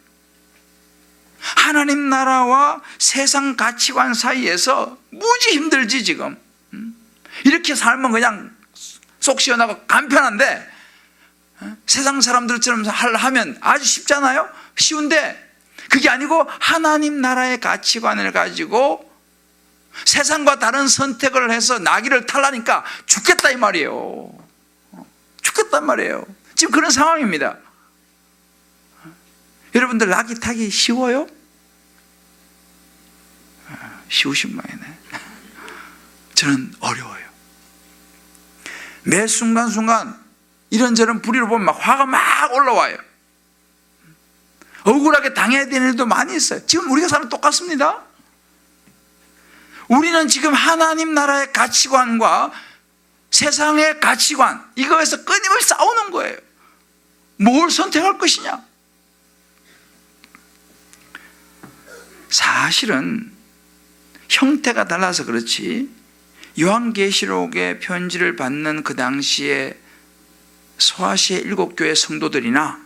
하나님 나라와 세상 가치관 사이에서 무지 힘들지 지금. 이렇게 살면 그냥 속 시원하고 간편한데 세상 사람들처럼 하면 아주 쉽잖아요. 쉬운데 그게 아니고 하나님 나라의 가치관을 가지고 세상과 다른 선택을 해서 나귀를 타려니까 죽겠다 이 말이에요. 죽겠단 말이에요. 지금 그런 상황입니다. 여러분들 나귀 타기 쉬워요? 쉬우신 모양이네. 저는 어려워요. 매 순간순간 이런저런 불의를 보면 막 화가 막 올라와요. 억울하게 당해야 되는 일도 많이 있어요. 지금 우리가 사는 똑같습니다. 우리는 지금 하나님 나라의 가치관과 세상의 가치관, 이거에서 끊임없이 싸우는 거예요. 뭘 선택할 것이냐? 사실은 형태가 달라서 그렇지 요한계시록의 편지를 받는 그 당시에 소아시아 7교회 성도들이나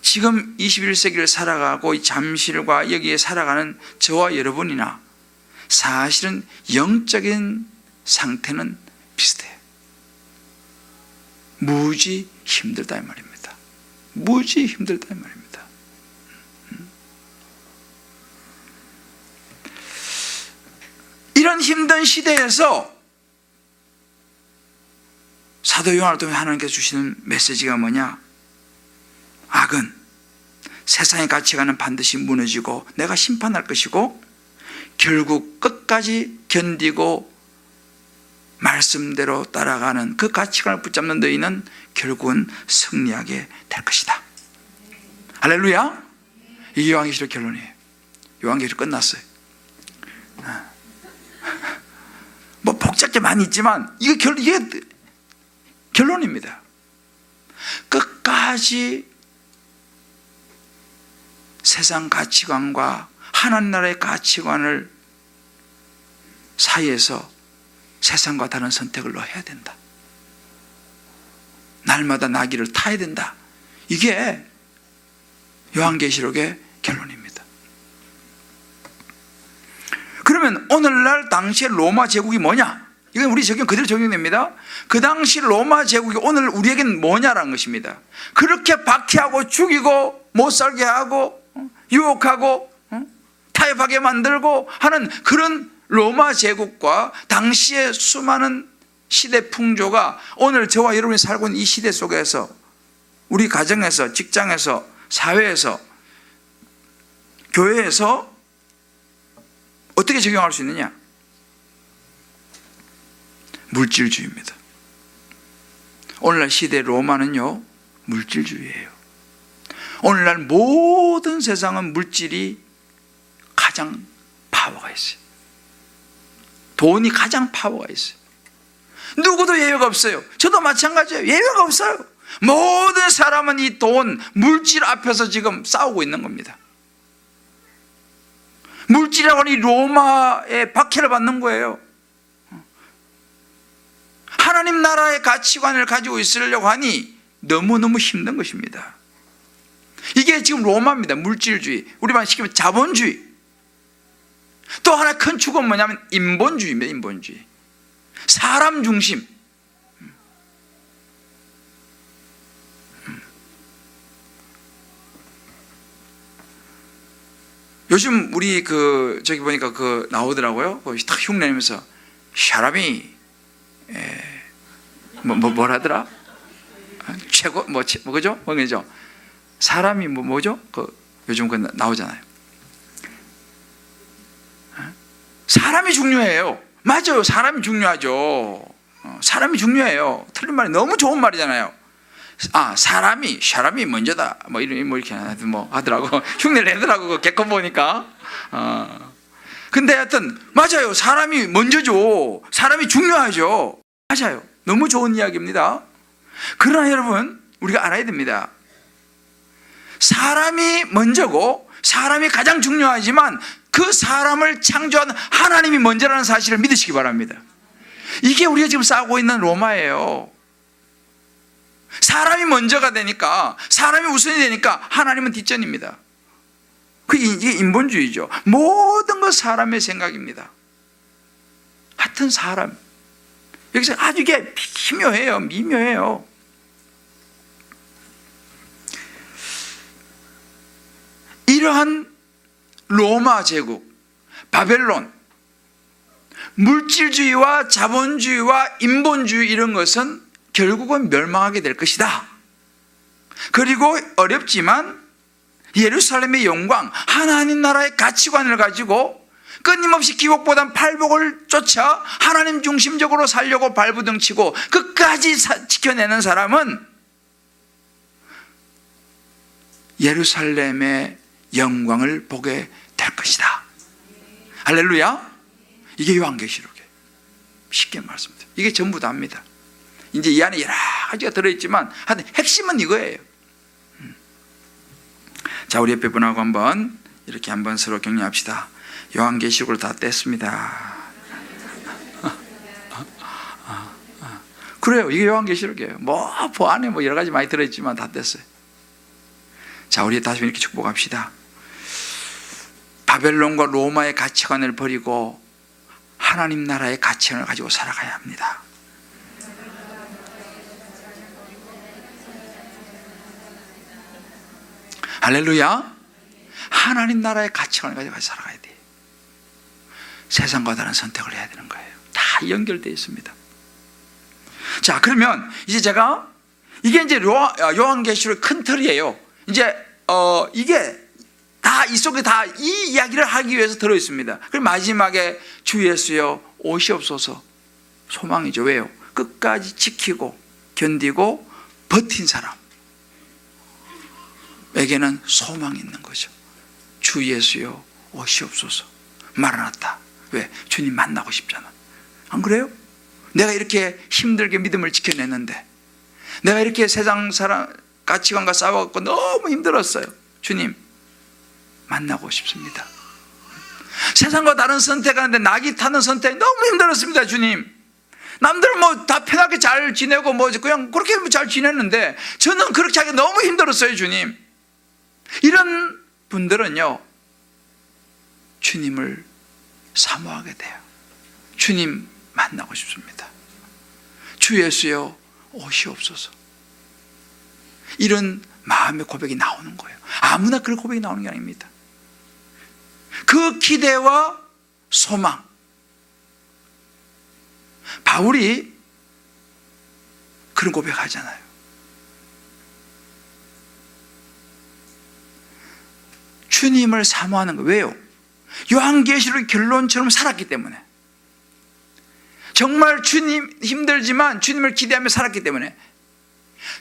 지금 21세기를 살아가고 이 잠실과 여기에 살아가는 저와 여러분이나 사실은 영적인 상태는 비슷해요. 무지 힘들다 이 말입니다. 무지 힘들다 이 말입니다. 이런 힘든 시대에서 사도 요한을 통해 하나님께서 주시는 메시지가 뭐냐? 악은 세상의 가치관은 반드시 무너지고 내가 심판할 것이고 결국 끝까지 견디고 말씀대로 따라가는 그 가치관을 붙잡는 너희는 결국은 승리하게 될 것이다. 할렐루야. 이게 요한계시록 결론이에요. 요한계시록 끝났어요. 뭐 복잡게 많이 있지만 이게 결론입니다. 끝까지 세상 가치관과 하나님 나라의 가치관을 사이에서 세상과 다른 선택을 해야 된다. 날마다 나귀를 타야 된다. 이게 요한계시록의 결론입니다. 그러면 오늘날 당시의 로마 제국이 뭐냐? 이건 우리 적용 그대로 적용됩니다. 그 당시 로마 제국이 오늘 우리에게는 뭐냐라는 것입니다. 그렇게 박해하고 죽이고 못 살게 하고 유혹하고 타협하게 만들고 하는 그런 로마 제국과 당시의 수많은 시대 풍조가 오늘 저와 여러분이 살고 있는 이 시대 속에서 우리 가정에서, 직장에서, 사회에서, 교회에서 어떻게 적용할 수 있느냐? 물질주의입니다. 오늘날 시대 로마는요, 물질주의예요. 오늘날 모든 세상은 물질이 가장 파워가 있어요. 돈이 가장 파워가 있어요. 누구도 예외가 없어요. 저도 마찬가지예요. 예외가 없어요. 모든 사람은 이 돈, 물질 앞에서 지금 싸우고 있는 겁니다. 물질이라고 하는 이 로마의 박해를 받는 거예요. 하나님 나라의 가치관을 가지고 있으려고 하니 너무너무 힘든 것입니다. 이게 지금 로마입니다. 물질주의. 우리 말 시키면 자본주의. 또 하나 큰 축은 뭐냐면 인본주의입니다. 인본주의. 사람 중심. 요즘 우리 저기 보니까 나오더라고요. 딱 흉내내면서 사람이 뭐라더라? 최고 그죠? 뭐죠? 사람이 뭐죠? 요즘 나오잖아요. 사람이 중요해요. 맞아요. 사람이 중요하죠. 사람이 중요해요. 틀린 말이 너무 좋은 말이잖아요. 사람이 먼저다. 이렇게 하더라고. 흉내를 내더라고. 개콘 보니까. 근데 하여튼, 맞아요. 사람이 먼저죠. 사람이 중요하죠. 맞아요. 너무 좋은 이야기입니다. 그러나 여러분, 우리가 알아야 됩니다. 사람이 먼저고, 사람이 가장 중요하지만, 그 사람을 창조한 하나님이 먼저라는 사실을 믿으시기 바랍니다. 이게 우리가 지금 싸우고 있는 로마예요. 사람이 먼저가 되니까, 사람이 우선이 되니까 하나님은 뒷전입니다. 이게 인본주의죠. 모든 것 사람의 생각입니다. 하여튼 사람. 여기서 아주 이게 미묘해요. 미묘해요. 이러한 로마 제국, 바벨론, 물질주의와 자본주의와 인본주의 이런 것은 결국은 멸망하게 될 것이다. 그리고 어렵지만 예루살렘의 영광, 하나님 나라의 가치관을 가지고 끊임없이 기복보단 팔복을 쫓아 하나님 중심적으로 살려고 발부둥치고 끝까지 지켜내는 사람은 예루살렘의 영광을 보게 될 것이다. 할렐루야. 이게 요한계시록이에요. 쉽게 말씀드려요. 이게 전부 다입니다. 이제 이 안에 여러 가지가 들어있지만 하여튼 핵심은 이거예요. 자, 우리 옆에 분하고 한번 서로 격려합시다. 요한계시록을 다 뗐습니다. 그래요. 이게 요한계시록이에요. 안에 여러 가지 많이 들어있지만 다 뗐어요. 자, 우리 다시 이렇게 축복합시다. 바벨론과 로마의 가치관을 버리고 하나님 나라의 가치관을 가지고 살아가야 합니다. 할렐루야. 하나님 나라의 가치관을 가지고 살아가야 돼요. 세상과 다른 선택을 해야 되는 거예요. 다 연결되어 있습니다. 자, 그러면 이제 이게 이제 요한계시록의 큰 틀이에요. 이제 이게 다 이 속에 다 이 이야기를 하기 위해서 들어 있습니다. 그리고 마지막에 주 예수여 오시옵소서. 소망이죠. 왜요? 끝까지 지키고 견디고 버틴 사람에게는 소망이 있는 거죠. 주 예수여 오시옵소서. 마라나타. 왜? 주님 만나고 싶잖아. 안 그래요? 내가 이렇게 힘들게 믿음을 지켜냈는데, 내가 이렇게 세상 사람 가치관과 싸워갖고 너무 힘들었어요. 주님 만나고 싶습니다. 세상과 다른 선택하는데 낙이 타는 선택이 너무 힘들었습니다. 주님, 남들은 뭐 다 편하게 잘 지내고 뭐 그냥 그렇게 잘 지냈는데 저는 그렇게 하기 너무 힘들었어요, 주님. 이런 분들은요, 주님을 사모하게 돼요. 주님 만나고 싶습니다. 주 예수여 오시옵소서. 이런 마음의 고백이 나오는 거예요. 아무나 그런 고백이 나오는 게 아닙니다. 그 기대와 소망. 바울이 그런 고백하잖아요. 주님을 사모하는 거. 왜요? 요한계시록 결론처럼 살았기 때문에. 정말 주님 힘들지만 주님을 기대하며 살았기 때문에.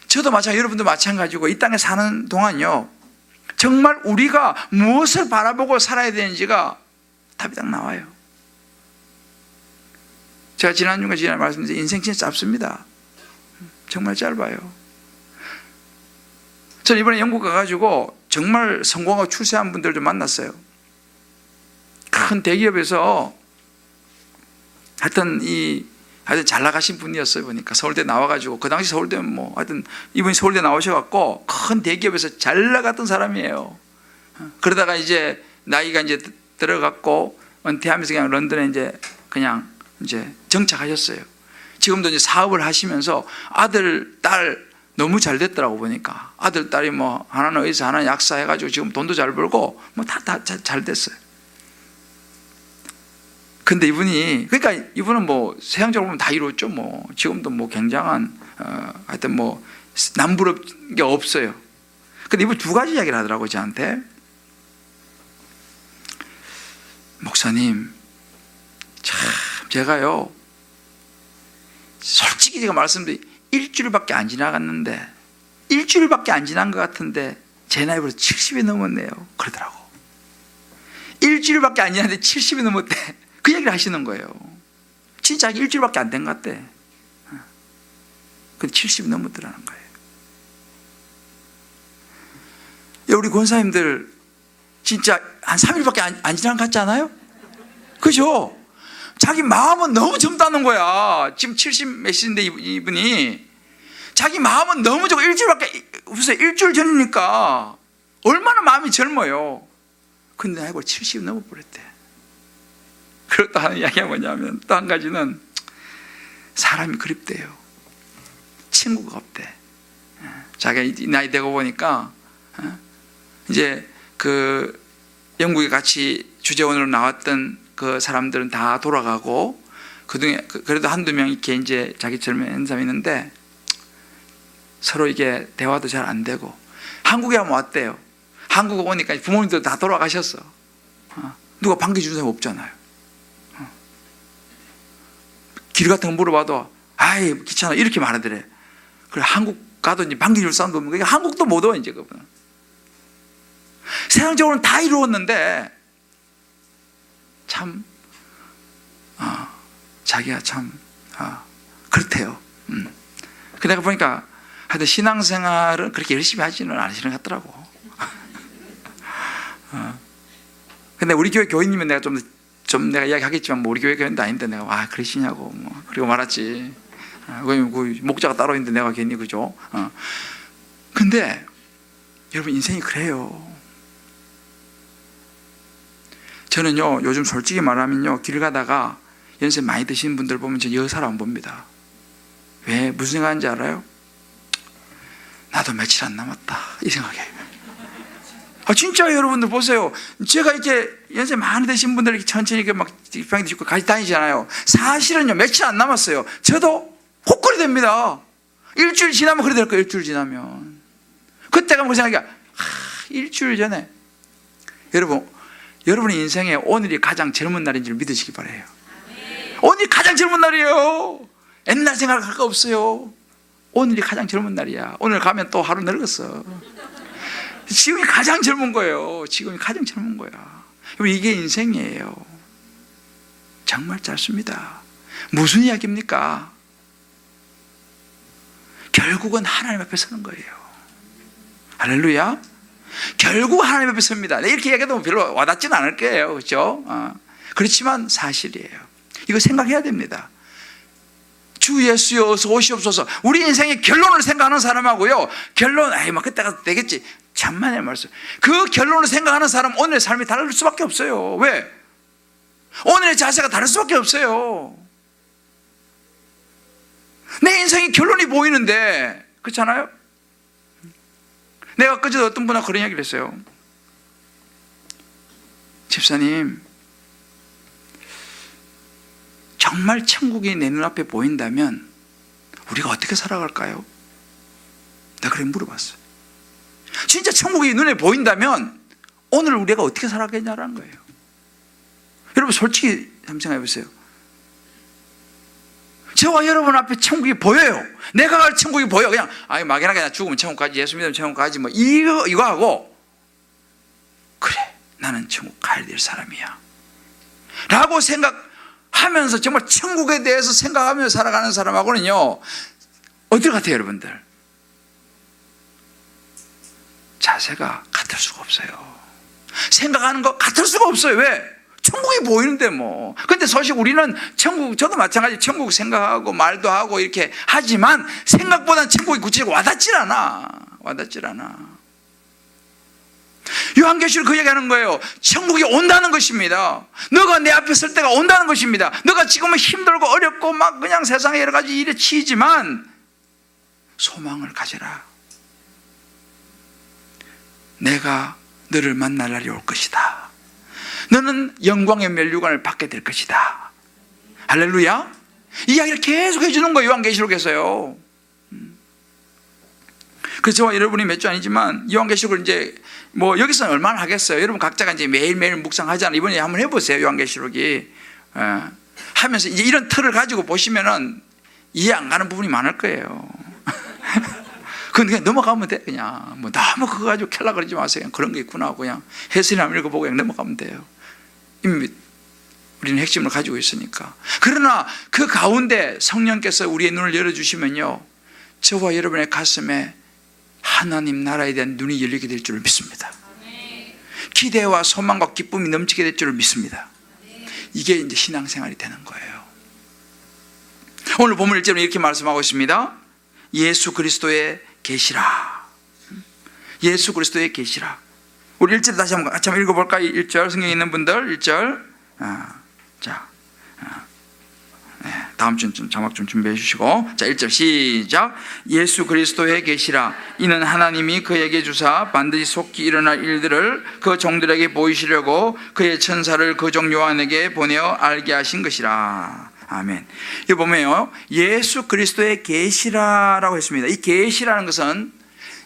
저도 마찬가지고 여러분도 마찬가지고 이 땅에 사는 동안요, 정말 우리가 무엇을 바라보고 살아야 되는지가 답이 딱 나와요. 제가 지난주에 말씀드린 인생 진짜 짧습니다. 정말 짧아요. 저는 이번에 영국 가가지고 정말 성공하고 출세한 분들 좀 만났어요. 큰 대기업에서 하여튼 잘 나가신 분이었어요. 보니까 서울대 나와가지고, 그 당시 서울대는 뭐 하여튼 이분이 서울대 나오셔갖고 큰 대기업에서 잘 나갔던 사람이에요. 그러다가 이제 나이가 이제 들어갔고 은퇴하면서 그냥 런던에 그냥 정착하셨어요. 지금도 이제 사업을 하시면서 아들, 딸 너무 잘 됐더라고. 보니까 아들, 딸이 뭐 하나는 의사, 하나는 약사 해가지고 지금 돈도 잘 벌고 뭐 다 잘 됐어요. 근데 그러니까 이분은 뭐 세상적으로 보면 다 이루었죠. 뭐 지금도 뭐 굉장한 하여튼 뭐 남부럽 게 없어요. 근데 이분 두 가지 이야기를 하더라고요, 저한테. 목사님, 참 제가요, 솔직히 제가 말씀드린 일주일밖에 안 지나갔는데, 일주일밖에 안 지난 것 같은데 제 나이 벌써 70이 넘었네요. 그러더라고. 일주일밖에 안 지났는데 70이 넘었대. 그 얘기를 하시는 거예요. 진짜 일주일밖에 안 된 것 같대. 근데 70이 넘었더라는 거예요. 우리 권사님들 진짜 한 3일밖에 안 지난 것 같지 않아요? 그죠? 자기 마음은 너무 젊다는 거야. 지금 70 몇인데 이분이 자기 마음은 너무 적고 일주일 전이니까 얼마나 마음이 젊어요. 근데 나이가 70 넘어버렸대. 그렇다 하는 이야기가 뭐냐면, 또 한 가지는 사람이 그립대요. 친구가 없대. 자기가 나이 되고 보니까 이제 그 영국에 같이 주재원으로 나왔던 그 사람들은 다 돌아가고, 그중에 그래도 한두 명 이렇게 이제 자기처럼 사람이 있는데 서로 이게 대화도 잘 안 되고, 한국에 한번 왔대요. 한국에 오니까 부모님들 다 돌아가셨어. 누가 반겨주는 사람이 없잖아요. 길 같은 거 물어봐도 아이 귀찮아 이렇게 말하더래. 그래, 한국 가도 이제 반겨줄 사람도 없는 거야. 한국도 못 와 이제. 그분은 세상적으로는 다 이루었는데 참 자기가 참 그렇대요. 그 내가 보니까 하여튼 신앙생활은 그렇게 열심히 하지는 않으시는 것 같더라고. 근데 우리 교회 교인이면 내가 좀 내가 이야기하겠지만, 뭐 우리 교회 교인도 아닌데 내가 그러시냐고 뭐 그리고 말았지. 그 목자가 따로 있는데 내가 괜히, 그죠? 근데 여러분, 인생이 그래요. 저는요, 요즘 솔직히 말하면요, 길 가다가 연세 많이 드신 분들 보면 저 여사를 안 봅니다. 왜? 무슨 생각하는지 알아요? 나도 며칠 안 남았다 이 생각이에요. 진짜 여러분들 보세요. 제가 이렇게 연세 많이 드신 분들 이렇게 천천히 이렇게 막 입양도 짓고 같이 다니잖아요. 사실은요, 며칠 안 남았어요. 저도 혹거리 됩니다. 일주일 지나면 그래 될 거예요. 일주일 지나면. 그때가 뭐 생각이야. 일주일 전에. 여러분의 인생에 오늘이 가장 젊은 날인 줄 믿으시기 바라요. 오늘이 가장 젊은 날이에요. 옛날 생각할 거 없어요. 오늘이 가장 젊은 날이야. 오늘 가면 또 하루 늙었어. 지금이 가장 젊은 거예요. 지금이 가장 젊은 거야. 이게 인생이에요. 정말 짧습니다. 무슨 이야기입니까? 결국은 하나님 앞에 서는 거예요. 할렐루야. 결국 하나님 앞에 섭니다. 이렇게 얘기해도 별로 와닿지는 않을 거예요. 그렇죠? 그렇지만 사실이에요. 이거 생각해야 됩니다. 주 예수여 어서 오시옵소서. 우리 인생의 결론을 생각하는 사람하고요, 결론 막 그때가 되겠지, 천만의 말씀. 그 결론을 생각하는 사람 오늘의 삶이 다를 수밖에 없어요. 왜? 오늘의 자세가 다를 수밖에 없어요. 내 인생의 결론이 보이는데, 그렇잖아요? 내가 그저도 어떤 분하고 그런 이야기를 했어요. 집사님, 정말 천국이 내 눈앞에 보인다면 우리가 어떻게 살아갈까요? 내가 그렇게 물어봤어요. 진짜 천국이 눈에 보인다면 오늘 우리가 어떻게 살아가겠냐라는 거예요. 여러분 솔직히 한번 생각해 보세요. 저와 여러분 앞에 천국이 보여요. 내가 갈 천국이 보여. 그냥 막연하게 나 죽으면 천국 가지, 예수 믿으면 천국 가지, 뭐 이거 하고, 그래 나는 천국 가야 될 사람이야 라고 생각하면서 정말 천국에 대해서 생각하면서 살아가는 사람하고는요, 어떨 것 같아요 여러분들? 자세가 같을 수가 없어요. 생각하는 거 같을 수가 없어요. 왜? 천국이 보이는데 뭐. 근데 사실 우리는 천국, 저도 마찬가지 천국 생각하고 말도 하고 이렇게 하지만 생각보다는 천국이 구체적으로 와닿질 않아. 요한계시록 그 얘기하는 거예요. 천국이 온다는 것입니다. 너가 내 앞에 설 때가 온다는 것입니다. 너가 지금은 힘들고 어렵고 막 그냥 세상에 여러 가지 일에 치이지만 소망을 가져라. 내가 너를 만날 날이 올 것이다. 너는 영광의 면류관을 받게 될 것이다. 할렐루야. 이 이야기를 계속 해주는 거예요, 요한계시록에서요. 그래서 저와 여러분이 몇 주 아니지만 요한계시록을 이제 뭐 여기서는 얼마나 하겠어요. 여러분 각자가 이제 매일매일 묵상하잖아요. 이번에 한번 해보세요. 요한계시록이 하면서 이제 이런 틀을 가지고 보시면은 이해 안 가는 부분이 많을 거예요. 그냥 넘어가면 돼. 그냥 뭐 너무 그거 가지고 캘라 그러지 마세요. 그냥 그런 게 있구나 하고 그냥 해설이나 읽어보고 그냥 넘어가면 돼요. 이미 우리는 핵심을 가지고 있으니까. 그러나 그 가운데 성령께서 우리의 눈을 열어주시면요, 저와 여러분의 가슴에 하나님 나라에 대한 눈이 열리게 될 줄을 믿습니다. 기대와 소망과 기쁨이 넘치게 될 줄을 믿습니다. 이게 이제 신앙생활이 되는 거예요. 오늘 본문 1절은 이렇게 말씀하고 있습니다. 예수 그리스도의 계시라. 예수 그리스도의 계시라. 우리 1절 다시 한번 같이 한번 읽어볼까요? 1절 성경에 있는 분들 1절. 다음 주는 좀 자막 좀 준비해 주시고, 자 1절 시작. 예수 그리스도의 계시라. 이는 하나님이 그에게 주사 반드시 속히 일어날 일들을 그 종들에게 보이시려고 그의 천사를 그 종 요한에게 보내어 알게 하신 것이라. 아멘. 여기 보면요, 예수 그리스도의 계시라라고 했습니다. 이 계시라는 것은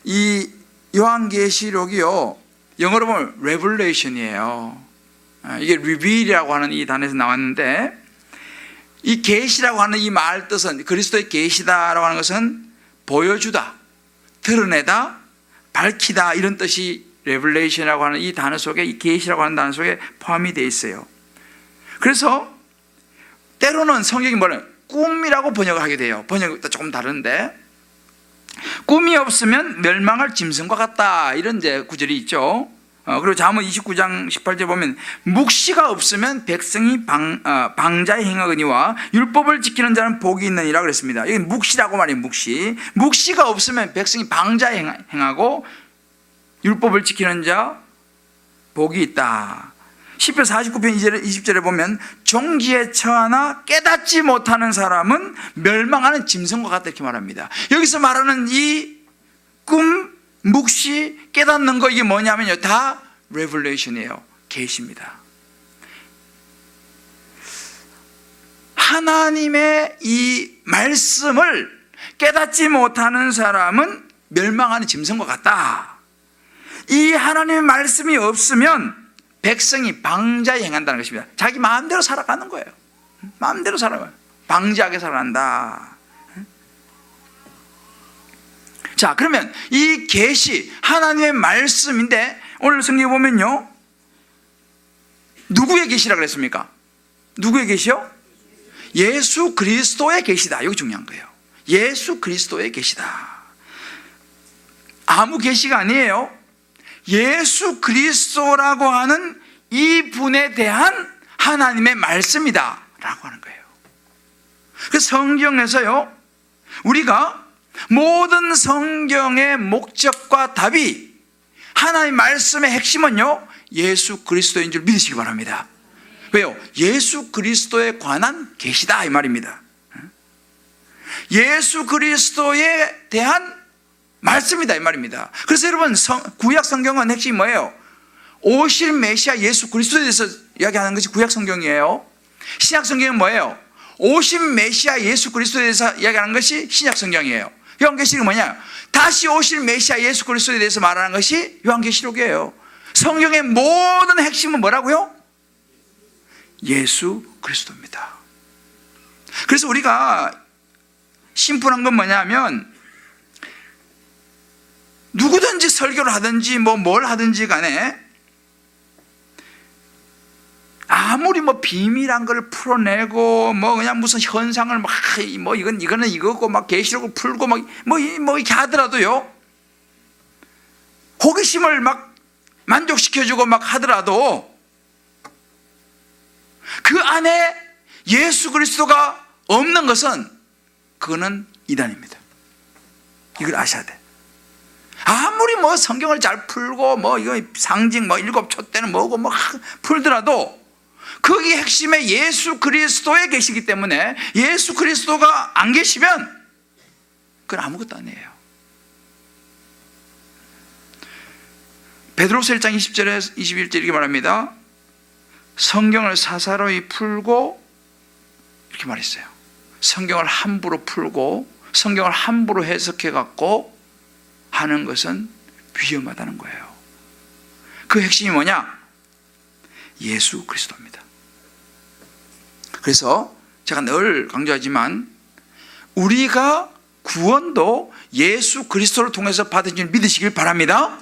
이 요한계시록이요, 영어로 보면 revelation이에요. 이게 reveal이라고 하는 이 단어에서 나왔는데, 이 계시라고 하는 이 말 뜻은, 그리스도의 계시다라고 하는 것은 보여주다, 드러내다, 밝히다, 이런 뜻이 revelation이라고 하는 이 단어 속에, 이 계시라고 하는 단어 속에 포함이 되어 있어요. 그래서 때로는 성경이 뭐냐면 꿈이라고 번역을 하게 돼요. 번역도 조금 다른데, 꿈이 없으면 멸망할 짐승과 같다, 이런 이제 구절이 있죠. 그리고 잠언 29장 18절 보면 묵시가 없으면 백성이 방자에 행하거니와 율법을 지키는 자는 복이 있느니라 그랬습니다. 이게 묵시라고 말해요. 묵시가 없으면 백성이 방자에 행하고 율법을 지키는 자 복이 있다. 시편 49편 20절에 보면 종지에 처하나 깨닫지 못하는 사람은 멸망하는 짐승과 같다, 이렇게 말합니다. 여기서 말하는 이 꿈, 묵시, 깨닫는 거, 이게 뭐냐면요, 다 레벨레이션이에요. 계시입니다. 하나님의 이 말씀을 깨닫지 못하는 사람은 멸망하는 짐승과 같다. 이 하나님의 말씀이 없으면 백성이 방자에 행한다는 것입니다. 자기 마음대로 살아가는 거예요. 마음대로 살아가요. 방자하게 살아간다. 자, 그러면 이 계시, 하나님의 말씀인데, 오늘 성경에 보면요, 누구의 계시라고 그랬습니까? 누구의 계시요? 예수 그리스도의 계시다. 여기 중요한 거예요. 예수 그리스도의 계시다. 아무 계시가 아니에요. 예수 그리스도라고 하는 이 분에 대한 하나님의 말씀이다 라고 하는 거예요. 그 성경에서요, 우리가 모든 성경의 목적과 답이 하나님의 말씀의 핵심은요, 예수 그리스도인 줄 믿으시기 바랍니다. 왜요? 예수 그리스도에 관한 계시다 이 말입니다. 예수 그리스도에 대한 말씀이다 이 말입니다. 그래서 여러분, 구약 성경은 핵심이 뭐예요? 오실 메시아 예수 그리스도에 대해서 이야기하는 것이 구약 성경이에요. 신약 성경은 뭐예요? 오신 메시아 예수 그리스도에 대해서 이야기하는 것이 신약 성경이에요. 요한계시록은 뭐냐? 다시 오실 메시아 예수 그리스도에 대해서 말하는 것이 요한계시록이에요. 성경의 모든 핵심은 뭐라고요? 예수 그리스도입니다. 그래서 우리가 심플한 건 뭐냐면, 누구든지 설교를 하든지 뭘 하든지 간에 아무리 비밀한 걸 풀어내고 그냥 무슨 현상을 이거는 이거고 계시록을 풀고 이렇게 하더라도요, 호기심을 만족시켜주고 하더라도 그 안에 예수 그리스도가 없는 것은 그거는 이단입니다. 이걸 아셔야 돼. 아무리 성경을 잘 풀고 이거 상징 일곱 촛대는 뭐고 풀더라도 거기 핵심에 예수 그리스도에 계시기 때문에 예수 그리스도가 안 계시면 그건 아무것도 아니에요. 베드로서 1장 20절에 21절 이렇게 말합니다. 성경을 사사로이 풀고, 이렇게 말했어요. 성경을 함부로 풀고 성경을 함부로 해석해 갖고 하는 것은 위험하다는 거예요. 그 핵심이 뭐냐? 예수 그리스도입니다. 그래서 제가 늘 강조하지만, 우리가 구원도 예수 그리스도를 통해서 받은 줄 믿으시길 바랍니다.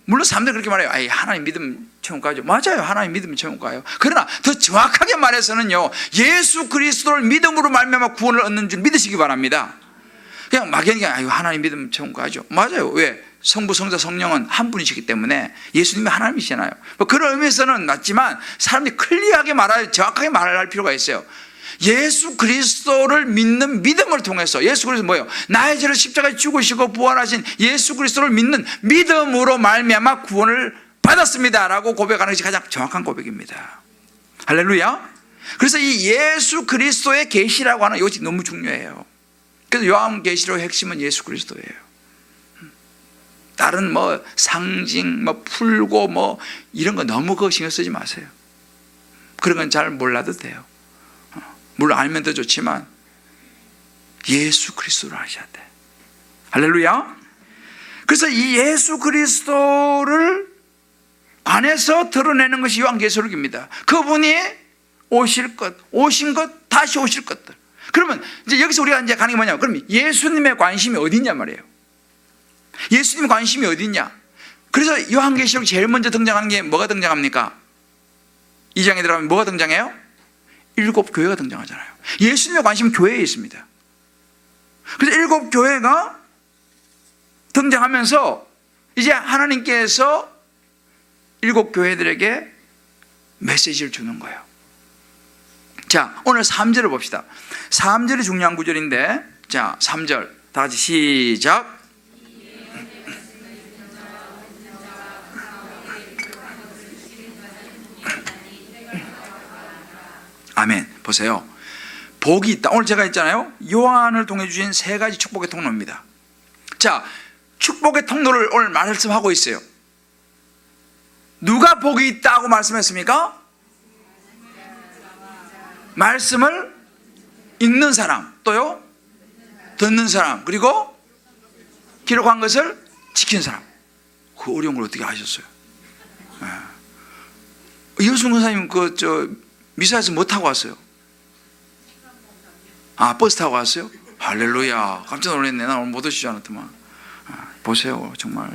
물론 사람들이 그렇게 말해요. 아이, 하나님 믿으면 천국 가죠. 맞아요. 하나님 믿으면 천국 가요. 그러나 더 정확하게 말해서는요, 예수 그리스도를 믿음으로 말미암아 구원을 얻는 줄 믿으시기 바랍니다. 그냥 막연히 하나님 믿으면 천국 가죠. 맞아요. 왜? 성부, 성자, 성령은 한 분이시기 때문에 예수님이 하나님이시잖아요. 그런 의미에서는 맞지만, 사람들이 클리어하게 정확하게 말을 할 필요가 있어요. 예수 그리스도를 믿는 믿음을 통해서, 예수 그리스도 뭐예요? 나의 죄를 십자가에 죽으시고 부활하신 예수 그리스도를 믿는 믿음으로 말미암아 구원을 받았습니다라고 고백하는 것이 가장 정확한 고백입니다. 할렐루야. 그래서 이 예수 그리스도의 계시라고 하는 이것이 너무 중요해요. 그래서 요한계시록의 핵심은 예수 그리스도예요. 다른 상징 풀고 이런 거 너무 그거 신경 쓰지 마세요. 그런 건 잘 몰라도 돼요. 물론 알면 더 좋지만 예수 그리스도를 아셔야 돼. 할렐루야. 그래서 이 예수 그리스도를 안에서 드러내는 것이 요한계시록입니다. 그분이 오실 것, 오신 것, 다시 오실 것들. 그러면 이제 여기서 우리가 이제 가는 게 뭐냐면, 그럼 예수님의 관심이 어디 있냐 말이에요. 예수님의 관심이 어디 있냐. 그래서 요한계시록 제일 먼저 등장하는 게 뭐가 등장합니까? 2장에 들어가면 뭐가 등장해요? 7 교회가 등장하잖아요. 예수님의 관심은 교회에 있습니다. 그래서 7 교회가 등장하면서 이제 하나님께서 7 교회들에게 메시지를 주는 거예요. 자, 오늘 3절을 봅시다. 3절이 중요한 구절인데, 자, 3절 다 같이 시작. 아멘. 보세요. 복이 있다. 오늘 제가 했잖아요. 요한을 통해 주신 3가지 축복의 통로입니다. 자, 축복의 통로를 오늘 말씀하고 있어요. 누가 복이 있다고 말씀했습니까? 말씀을 읽는 사람, 또요 듣는 사람, 그리고 기록한 것을 지키는 사람. 그 어려운 걸 어떻게 하셨어요? 이효순 권사님 미사에서 뭐 타고 왔어요? 아, 버스 타고 왔어요? 할렐루야. 깜짝 놀랐네. 나 오늘 못 오실 줄 알았더만. 보세요. 정말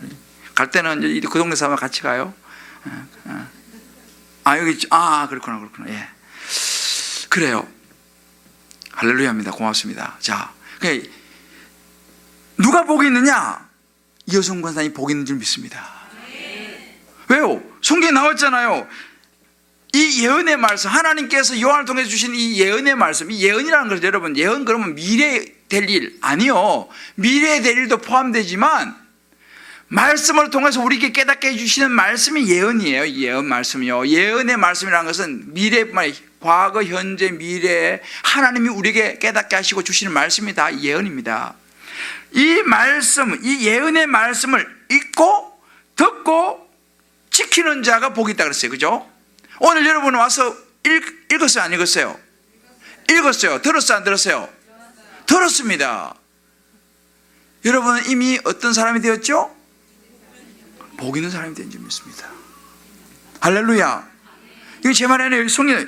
갈 때는 이제 그 동네 사람과 같이 가요. 여기 그렇구나. 예, 그래요. 할렐루야입니다. 고맙습니다. 자, 누가 복이 있느냐? 이효순 권사님 복이 있는 줄 믿습니다. 왜요? 성경에 나왔잖아요. 이 예언의 말씀, 하나님께서 요한을 통해 주신 이 예언의 말씀, 이 예언이라는 것은 여러분, 예언 그러면 미래에 될 일 아니요, 미래에 될 일도 포함되지만 말씀을 통해서 우리에게 깨닫게 해주시는 말씀이 예언이에요. 예언 말씀이요. 예언의 말씀이라는 것은 미래뿐만 아니라 과거, 현재, 미래에 하나님이 우리에게 깨닫게 하시고 주시는 말씀이 다 예언입니다. 이 말씀, 이 예언의 말씀을 읽고 듣고 지키는 자가 복이 있다 그랬어요. 그죠? 오늘 여러분 와서 읽었어요? 안 읽었어요? 읽었어요. 들었어요? 안 들었어요? 들었습니다. 여러분은 이미 어떤 사람이 되었죠? 복 있는 사람이 된 줄 믿습니다. 할렐루야. 이거 제 말이 아니에요. 성경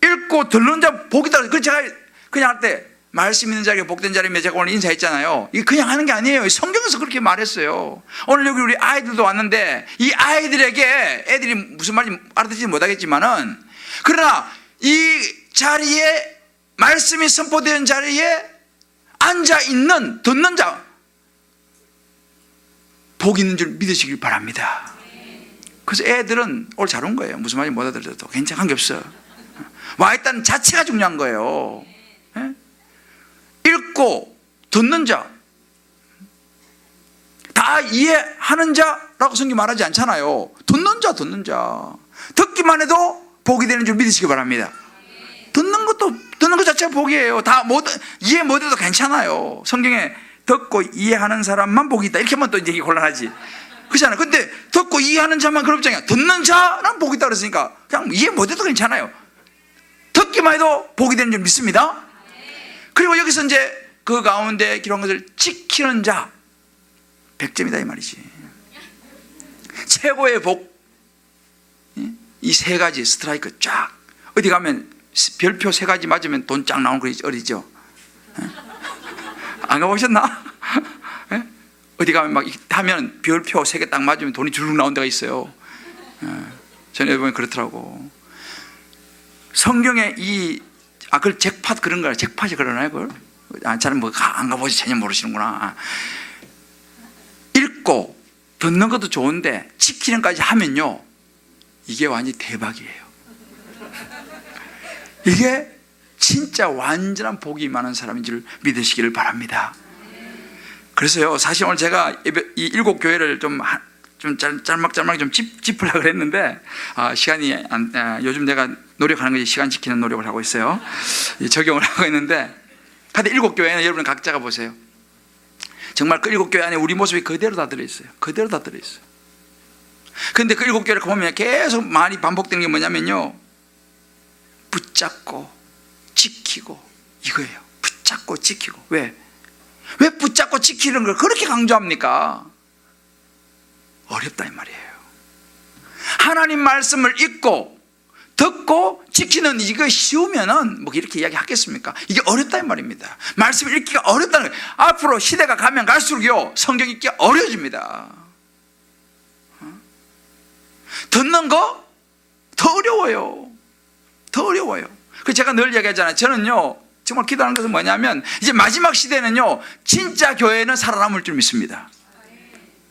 읽고 듣는 자 복이 있다. 그 제가 그냥 할 때 말씀 있는 자에게 복된 자리며 제가 오늘 인사했잖아요. 이게 그냥 하는 게 아니에요. 성경에서 그렇게 말했어요. 오늘 여기 우리 아이들도 왔는데 이 아이들에게 애들이 무슨 말인지 알아듣지 못하겠지만은 그러나 이 자리에 말씀이 선포된 자리에 앉아 있는 듣는 자 복 있는 줄 믿으시길 바랍니다. 그래서 애들은 오늘 잘 온 거예요. 무슨 말인지 못 알아들어도 괜찮은 게 없어. 와 있다는 자체가 중요한 거예요. 예? 읽고 듣는 자, 다 이해하는 자라고 성경 말하지 않잖아요. 듣는 자, 듣는 자. 듣기만 해도 복이 되는 줄 믿으시기 바랍니다. 듣는 것 자체가 복이에요. 다 이해 못해도 괜찮아요. 성경에 듣고 이해하는 사람만 복이 있다 이렇게 하면 또 이제 곤란하지. 그렇잖아요. 근데 듣고 이해하는 자만 그렇잖아요. 듣는 자는 복이 있다 그랬으니까 그냥 이해 못해도 괜찮아요. 듣기만 해도 복이 되는 줄 믿습니다. 그리고 여기서 이제 그 가운데 기록한 것을 지키는 자 100점이다 이 말이지. 최고의 복, 이 세 가지 스트라이크 쫙. 어디 가면 별표 세 가지 맞으면 돈 쫙 나오는 거 어디죠? 안 가보셨나? 어디 가면 막 하면 별표 세 개 딱 맞으면 돈이 주르륵 나온 데가 있어요. 전에 보면 그렇더라고. 성경에 그걸 잭팟 그런 거야. 잭팟이 그러나요, 그걸? 저는 안 가보지 전혀 모르시는구나. 읽고 듣는 것도 좋은데 지키는 까지 하면요, 이게 완전히 대박이에요. 이게 진짜 완전한 복이 많은 사람인 줄 믿으시기를 바랍니다. 그래서요, 사실 오늘 제가 이 7교회를 좀 짤막짤막 좀 짚으려고 그랬는데 시간이 요즘 내가 노력하는 것이 시간 지키는 노력을 하고 있어요. 적용을 하고 있는데, 근데 7교회는 여러분 각자가 보세요. 정말 그 7교회 안에 우리 모습이 그대로 다 들어있어요. 그대로 다 들어있어요. 그런데 그 7교회를 보면 계속 많이 반복되는 게 뭐냐면요, 붙잡고 지키고 이거예요. 붙잡고 지키고. 왜 붙잡고 지키는 걸 그렇게 강조합니까? 어렵다 이 말이에요. 하나님 말씀을 읽고 듣고 지키는 이거 쉬우면은 뭐 이렇게 이야기하겠습니까? 이게 어렵다 이 말입니다. 말씀을 읽기가 어렵다는 거예요. 앞으로 시대가 가면 갈수록요, 성경 읽기가 어려워집니다. 듣는 거 더 어려워요. 더 어려워요. 그래서 제가 늘 얘기하잖아요. 저는요, 정말 기도하는 것은 뭐냐면, 이제 마지막 시대는요, 진짜 교회는 살아남을 줄 믿습니다.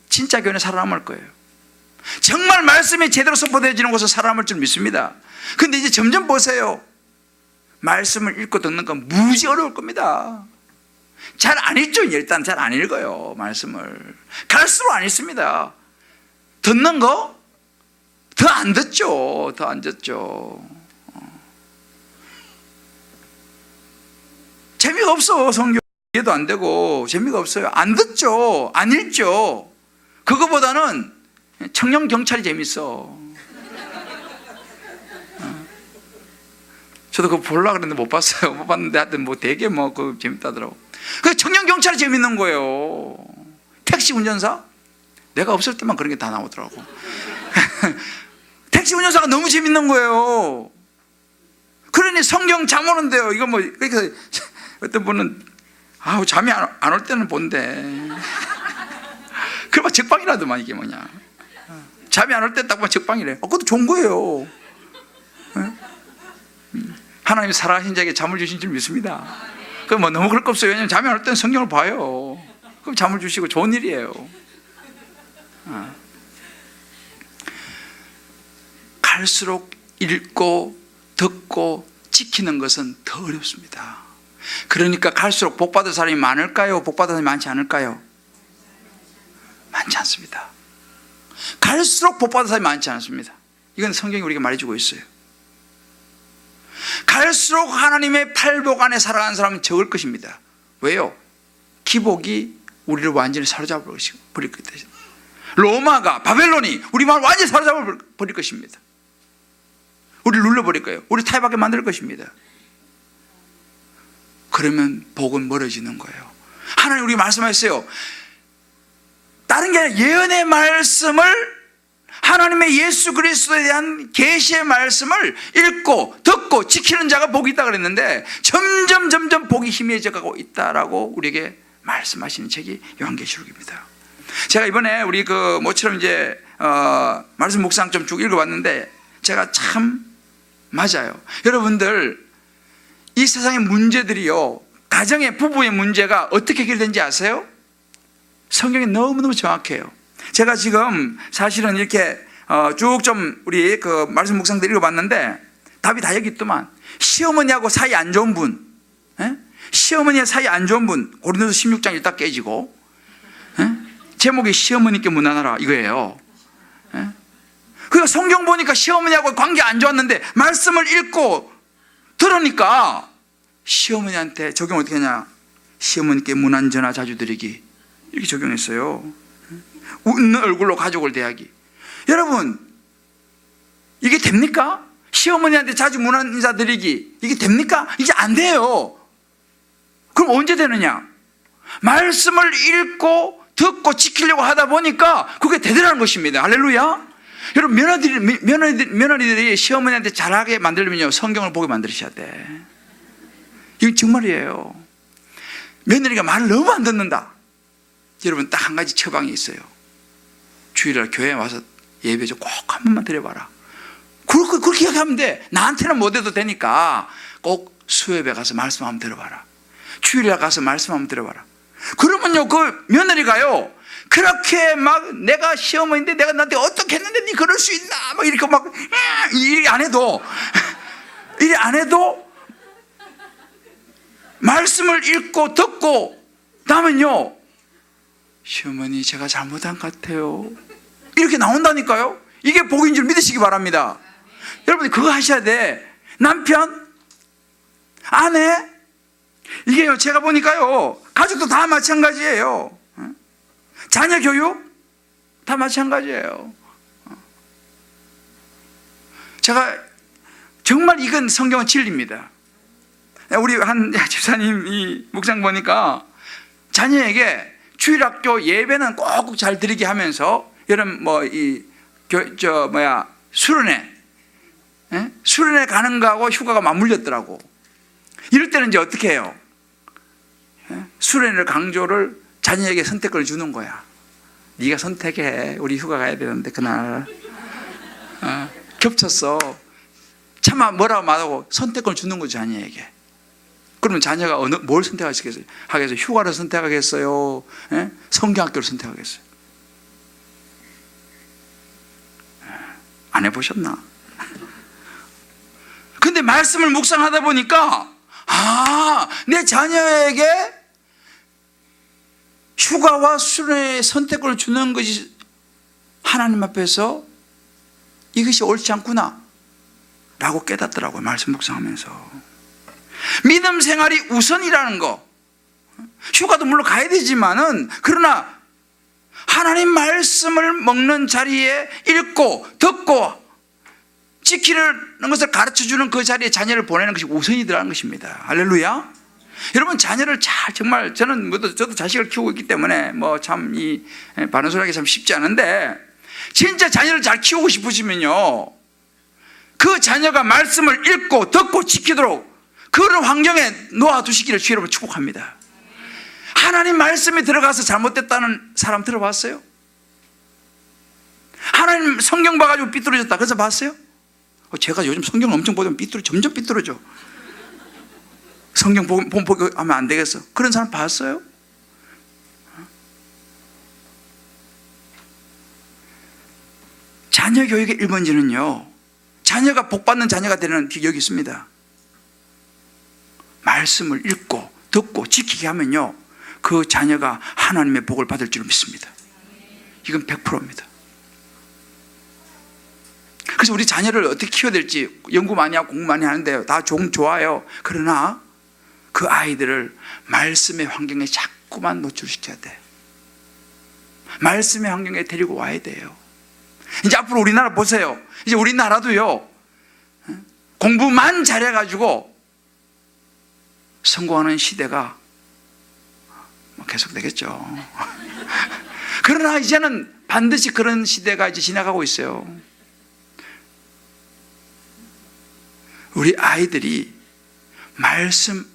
진짜 교회는 살아남을 거예요. 정말 말씀이 제대로 선포되어지는 곳은 살아남을 줄 믿습니다. 근데 이제 점점 보세요. 말씀을 읽고 듣는 건 무지 어려울 겁니다. 잘 안 읽죠. 일단 잘 안 읽어요, 말씀을. 갈수록 안 읽습니다. 듣는 거 더 안 듣죠. 더 안 듣죠. 재미가 없어. 성경 이해도 안 되고 재미가 없어요. 안 듣죠. 안 읽죠. 그거보다는 청년 경찰이 재밌어. 저도 그거 보려고 그랬는데 못 봤어요. 못 봤는데 하여튼 뭐 되게 그 재밌다더라고. 그 청년 경찰이 재밌는 거예요. 택시 운전사? 내가 없을 때만 그런 게 다 나오더라고. 택시 운전사가 너무 재밌는 거예요. 그러니 성경 잠 오는데요. 이거 그러니까 어떤 분은 잠이 안 올 때는 본대. 그러면 적방이라더만. 이게 뭐냐, 잠이 안 올 때 딱 보면 적방이래. 그것도 좋은 거예요. 하나님이 살아가신 자에게 잠을 주신 줄 믿습니다. 그럼 너무 그럴 거 없어요. 왜냐하면 잠이 안 올 때는 성경을 봐요. 그럼 잠을 주시고 좋은 일이에요. 갈수록 읽고 듣고 지키는 것은 더 어렵습니다. 그러니까 갈수록 복받을 사람이 많을까요? 복받을 사람이 많지 않을까요? 많지 않습니다. 갈수록 복받을 사람이 많지 않습니다. 이건 성경이 우리에게 말해주고 있어요. 갈수록 하나님의 팔복 안에 살아가는 사람은 적을 것입니다. 왜요? 기복이 우리를 완전히 사로잡아 버릴 것이다. 로마가, 바벨론이 우리 마음을 완전히 사로잡아 버릴 것입니다. 우리를 눌러버릴 거예요. 우리 타협하게 만들 것입니다. 그러면 복은 멀어지는 거예요. 하나님 우리 말씀하셨어요. 다른 게 아니라 예언의 말씀을, 하나님의 예수 그리스도에 대한 계시의 말씀을 읽고 듣고 지키는 자가 복이 있다 그랬는데 점점 복이 희미해져 가고 있다라고 우리에게 말씀하시는 책이 요한계시록입니다. 제가 이번에 우리 그 모처럼 이제 말씀 묵상 좀 쭉 읽어봤는데 제가 참 맞아요. 여러분들 이 세상의 문제들이요, 가정의 부부의 문제가 어떻게 해결되는지 아세요? 성경이 너무너무 정확해요. 제가 지금 사실은 이렇게 쭉 좀 우리 그 말씀 묵상들 읽어봤는데 답이 다 여기 있더만. 시어머니하고 사이 안 좋은 분, 시어머니와 사이 안 좋은 분, 고린도서 16장 읽다 깨지고, 제목이 시어머니께 문안하라 이거예요. 그러니까 성경 보니까 시어머니하고 관계 안 좋았는데 말씀을 읽고 들으니까 시어머니한테 적용 어떻게 하냐, 시어머니께 문안 전화 자주 드리기, 이렇게 적용했어요. 웃는 얼굴로 가족을 대하기. 여러분, 이게 됩니까? 시어머니한테 자주 문안 인사 드리기, 이게 됩니까? 이게 안 돼요. 그럼 언제 되느냐? 말씀을 읽고 듣고 지키려고 하다 보니까 그게 되더라는 것입니다. 할렐루야. 여러분, 며느리들이 시어머니한테 잘하게 만들려면요, 성경을 보게 만드셔야 돼. 이거 정말이에요. 며느리가 말을 너무 안 듣는다. 여러분, 딱 한 가지 처방이 있어요. 주일날 교회에 와서 예배 좀 꼭 한 번만 드려봐라. 그렇게 하면 돼. 나한테는 못해도 되니까 꼭 수협에 가서 말씀 한번 들어봐라. 주일에 가서 말씀 한번 들어봐라. 그러면요, 그 며느리가요, 그렇게 막 내가 시어머니인데 내가 나한테 어떻게 했는데 니 그럴 수 있나 막 이렇게 막 일 안 해도 일 안 해도 말씀을 읽고 듣고 나면요, 시어머니 제가 잘못한 것 같아요, 이렇게 나온다니까요. 이게 복인 줄 믿으시기 바랍니다. 여러분들 그거 하셔야 돼. 남편, 아내, 이게요, 제가 보니까요, 가족도 다 마찬가지예요. 자녀 교육 다 마찬가지예요. 제가 정말 이건 성경은 진리입니다. 우리 한 집사님 이 묵상 보니까 자녀에게 주일학교 예배는 꼭 잘 드리게 하면서 여름 수련회 가는 거하고 휴가가 맞물렸더라고. 이럴 때는 이제 어떻게 해요? 수련회를 강조를 자녀에게 선택권을 주는 거야. 네가 선택해. 우리 휴가 가야 되는데 그날 겹쳤어. 차마 뭐라고 말하고 선택권을 주는 거죠, 자녀에게. 그러면 자녀가 뭘 선택하겠어요? 휴가를 선택하겠어요? 성경학교를 선택하겠어요? 안 해보셨나? 근데 말씀을 묵상하다 보니까 내 자녀에게 휴가와 수련회의 선택권을 주는 것이 하나님 앞에서 이것이 옳지 않구나 라고 깨닫더라고요. 말씀 묵상하면서. 믿음 생활이 우선이라는 거. 휴가도 물론 가야 되지만은, 그러나 하나님 말씀을 먹는 자리에 읽고 듣고 지키는 것을 가르쳐주는 그 자리에 자녀를 보내는 것이 우선이더라는 것입니다. 할렐루야. 여러분, 자녀를 정말 저도 자식을 키우고 있기 때문에 참 이 바른 소리 하기 참 쉽지 않은데, 진짜 자녀를 잘 키우고 싶으시면요, 그 자녀가 말씀을 읽고 듣고 지키도록 그런 환경에 놓아두시기를 주의 이름으로 축복합니다. 하나님 말씀에 들어가서 잘못됐다는 사람 들어봤어요? 하나님 성경 봐가지고 삐뚤어졌다 그래서 봤어요? 제가 요즘 성경 엄청 보면 점점 삐뚤어져. 성경 보고 하면 안 되겠어. 그런 사람 봤어요? 자녀 교육의 1번지는요, 자녀가 복받는 자녀가 되는 비결이 있습니다. 말씀을 읽고 듣고 지키게 하면요, 그 자녀가 하나님의 복을 받을 줄 믿습니다. 이건 100%입니다. 그래서 우리 자녀를 어떻게 키워야 될지 연구 많이 하고 공부 많이 하는데요, 다 좋아요. 그러나 그 아이들을 말씀의 환경에 자꾸만 노출시켜야 돼요. 말씀의 환경에 데리고 와야 돼요. 이제 앞으로 우리나라 보세요. 이제 우리나라도요, 공부만 잘해가지고 성공하는 시대가 계속 되겠죠. 그러나 이제는 반드시 그런 시대가 이제 지나가고 있어요. 우리 아이들이 말씀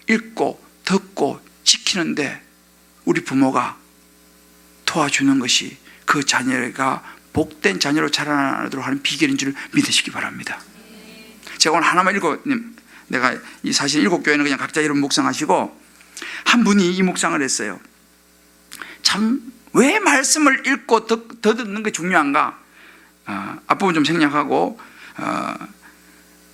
읽고 듣고 지키는데 우리 부모가 도와주는 것이 그 자녀가 복된 자녀로 자라나도록 하는 비결인 줄 믿으시기 바랍니다. 제가 오늘 하나만 내가 사실 7교회는 그냥 각자 이름 묵상하시고, 한 분이 이 묵상을 했어요. 참 왜 말씀을 읽고 더 듣는 게 중요한가? 앞부분 좀 생략하고,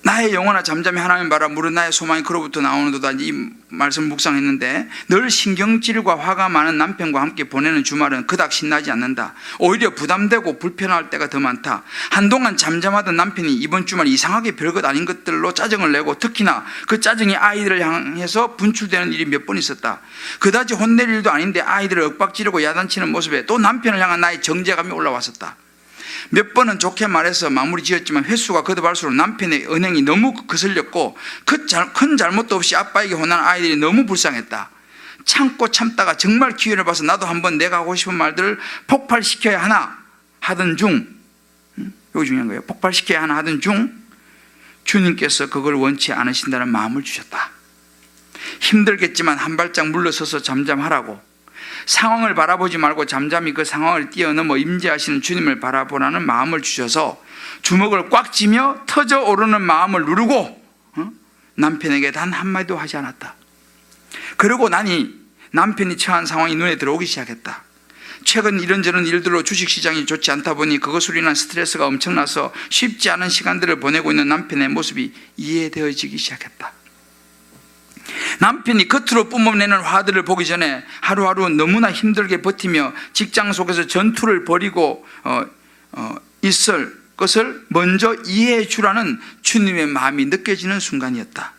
나의 영혼아 잠잠히 하나님 바라 무릇 나의 소망이 그로부터 나오는도다, 이 말씀을 묵상했는데, 늘 신경질과 화가 많은 남편과 함께 보내는 주말은 그닥 신나지 않는다. 오히려 부담되고 불편할 때가 더 많다. 한동안 잠잠하던 남편이 이번 주말 이상하게 별것 아닌 것들로 짜증을 내고, 특히나 그 짜증이 아이들을 향해서 분출되는 일이 몇 번 있었다. 그다지 혼낼 일도 아닌데 아이들을 윽박지르고 야단치는 모습에 또 남편을 향한 나의 정죄감이 올라왔었다. 몇 번은 좋게 말해서 마무리 지었지만 횟수가 거듭할수록 남편의 언행이 너무 거슬렸고, 큰 잘못도 없이 아빠에게 혼난 아이들이 너무 불쌍했다. 참고 참다가 정말 기회를 봐서 나도 한번 내가 하고 싶은 말들을 폭발시켜야 하나 하던 중, 이거 중요한 거예요. 폭발시켜야 하나 하던 중 주님께서 그걸 원치 않으신다는 마음을 주셨다. 힘들겠지만 한 발짝 물러서서 잠잠하라고, 상황을 바라보지 말고 잠잠히 그 상황을 뛰어넘어 임재하시는 주님을 바라보라는 마음을 주셔서 주먹을 꽉 쥐며 터져 오르는 마음을 누르고 남편에게 단 한마디도 하지 않았다. 그러고 나니 남편이 처한 상황이 눈에 들어오기 시작했다. 최근 이런저런 일들로 주식시장이 좋지 않다 보니 그것으로 인한 스트레스가 엄청나서 쉽지 않은 시간들을 보내고 있는 남편의 모습이 이해되어지기 시작했다. 남편이 겉으로 뿜어내는 화들을 보기 전에 하루하루 너무나 힘들게 버티며 직장 속에서 전투를 벌이고 있을 것을 먼저 이해해 주라는 주님의 마음이 느껴지는 순간이었다.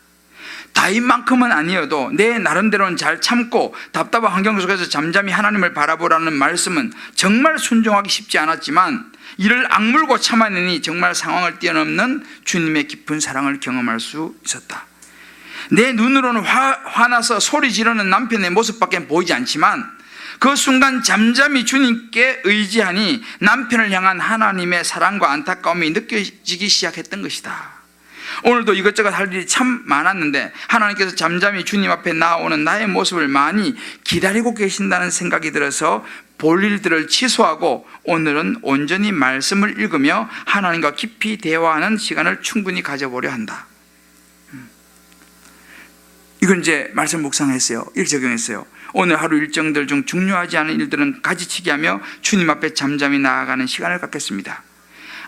다윗만큼은 아니어도 내 나름대로는 잘 참고 답답한 환경 속에서 잠잠히 하나님을 바라보라는 말씀은 정말 순종하기 쉽지 않았지만, 이를 악물고 참아내니 정말 상황을 뛰어넘는 주님의 깊은 사랑을 경험할 수 있었다. 내 눈으로는 화나서 소리 지르는 남편의 모습밖에 보이지 않지만, 그 순간 잠잠히 주님께 의지하니 남편을 향한 하나님의 사랑과 안타까움이 느껴지기 시작했던 것이다. 오늘도 이것저것 할 일이 참 많았는데 하나님께서 잠잠히 주님 앞에 나오는 나의 모습을 많이 기다리고 계신다는 생각이 들어서 볼 일들을 취소하고 오늘은 온전히 말씀을 읽으며 하나님과 깊이 대화하는 시간을 충분히 가져보려 한다. 이건 이제 말씀 묵상했어요. 일 적용했어요. 오늘 하루 일정들 중 중요하지 않은 일들은 가지치기 하며 주님 앞에 잠잠히 나아가는 시간을 갖겠습니다.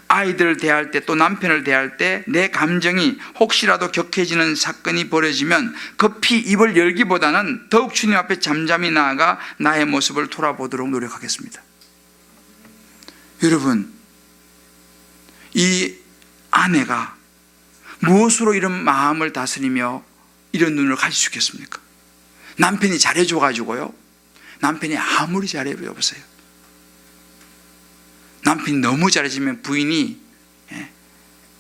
아이들을 대할 때 또 남편을 대할 때 내 감정이 혹시라도 격해지는 사건이 벌어지면 급히 입을 열기보다는 더욱 주님 앞에 잠잠히 나아가 나의 모습을 돌아보도록 노력하겠습니다. 여러분, 이 아내가 무엇으로 이런 마음을 다스리며 이런 눈을 가질 수 있겠습니까? 남편이 잘해줘가지고요, 남편이 아무리 잘해보세요. 남편이 너무 잘해주면 부인이,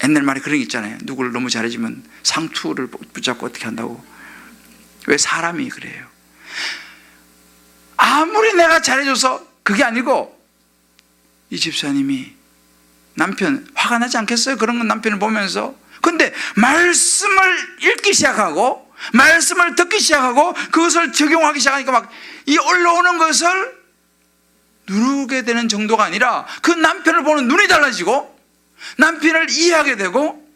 옛날 말에 그런 게 있잖아요. 누구를 너무 잘해주면 상투를 붙잡고 어떻게 한다고. 왜 사람이 그래요? 아무리 내가 잘해줘서 그게 아니고, 이 집사님이 남편 화가 나지 않겠어요? 그런 건 남편을 보면서. 근데 말씀을 읽기 시작하고 말씀을 듣기 시작하고 그것을 적용하기 시작하니까 막 이 올라오는 것을 누르게 되는 정도가 아니라 그 남편을 보는 눈이 달라지고 남편을 이해하게 되고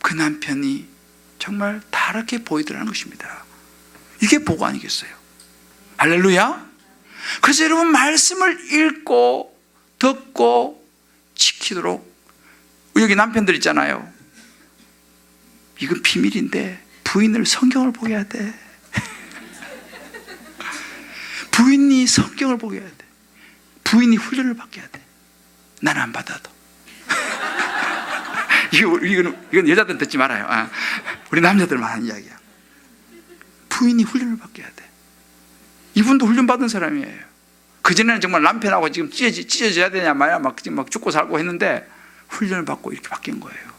그 남편이 정말 다르게 보이더라는 것입니다. 이게 복 아니겠어요? 할렐루야. 그래서 여러분, 말씀을 읽고 듣고 지키도록 여기 남편들 있잖아요. 이건 비밀인데 부인을 성경을 보게 해야 돼. 부인이 성경을 보게 해야 돼. 부인이 훈련을 받게 해야 돼. 나는 안 받아도. 이건 여자들은 듣지 말아요. 우리 남자들만 하는 이야기야. 부인이 훈련을 받게 해야 돼. 이분도 훈련받은 사람이에요. 그전에는 정말 남편하고 지금 찢어져야 되냐 말이야. 막 죽고 살고 했는데 훈련을 받고 이렇게 바뀐 거예요.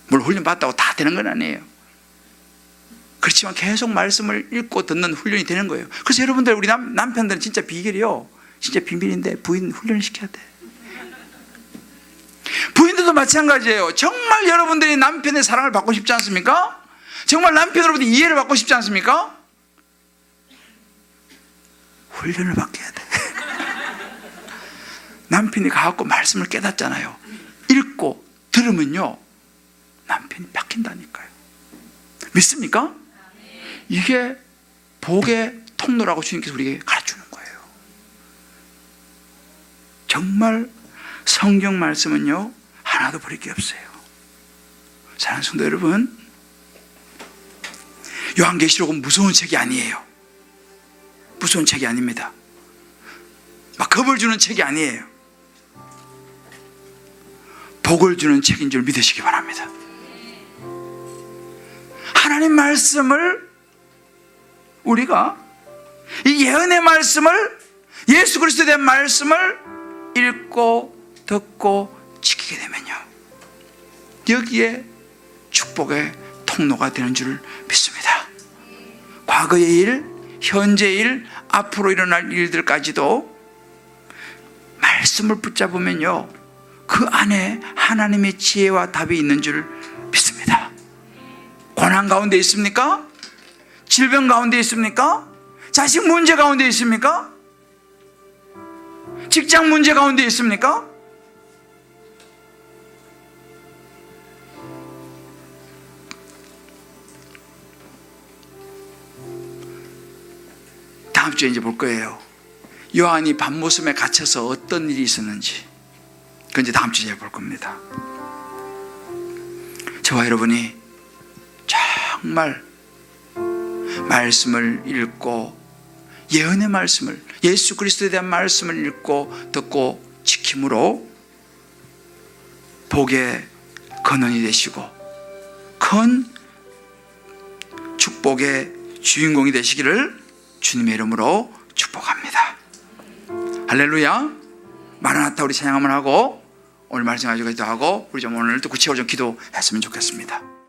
물론 훈련 받다고 다 되는 건 아니에요. 그렇지만 계속 말씀을 읽고 듣는 훈련이 되는 거예요. 그래서 여러분들, 우리 남편들은 진짜 비결이요, 진짜 비밀인데 부인 훈련을 시켜야 돼. 부인들도 마찬가지예요. 정말 여러분들이 남편의 사랑을 받고 싶지 않습니까? 정말 남편 여러분들이 이해를 받고 싶지 않습니까? 훈련을 받게 해야 돼. 남편이 가갖고 말씀을 깨닫잖아요. 읽고 들으면요, 남편이 바뀐다니까요. 믿습니까? 이게 복의 통로라고 주님께서 우리에게 가르쳐주는 거예요. 정말 성경 말씀은요, 하나도 버릴 게 없어요. 사랑하는 성도 여러분, 요한계시록은 무서운 책이 아니에요. 무서운 책이 아닙니다. 막 겁을 주는 책이 아니에요. 복을 주는 책인 줄 믿으시기 바랍니다. 하나님 말씀을 우리가, 이 예언의 말씀을, 예수 그리스도에 대한 말씀을 읽고 듣고 지키게 되면요, 여기에 축복의 통로가 되는 줄 믿습니다. 과거의 일, 현재의 일, 앞으로 일어날 일들까지도 말씀을 붙잡으면요, 그 안에 하나님의 지혜와 답이 있는 줄 믿습니다. 고난 가운데 있습니까? 질병 가운데 있습니까? 자식 문제 가운데 있습니까? 직장 문제 가운데 있습니까? 다음 주에 이제 볼 거예요. 요한이 밤모섬에 갇혀서 어떤 일이 있었는지. 그건 이제 다음 주에 볼 겁니다. 저와 여러분이 정말 말씀을 읽고, 예언의 말씀을, 예수 그리스도에 대한 말씀을 읽고 듣고 지킴으로 복의 근원이 되시고 큰 축복의 주인공이 되시기를 주님의 이름으로 축복합니다. 할렐루야. 마라나타 우리 찬양 한번 하고 오늘 말씀 가지고 기도하고 우리 좀 오늘도 구체적으로 좀 기도했으면 좋겠습니다.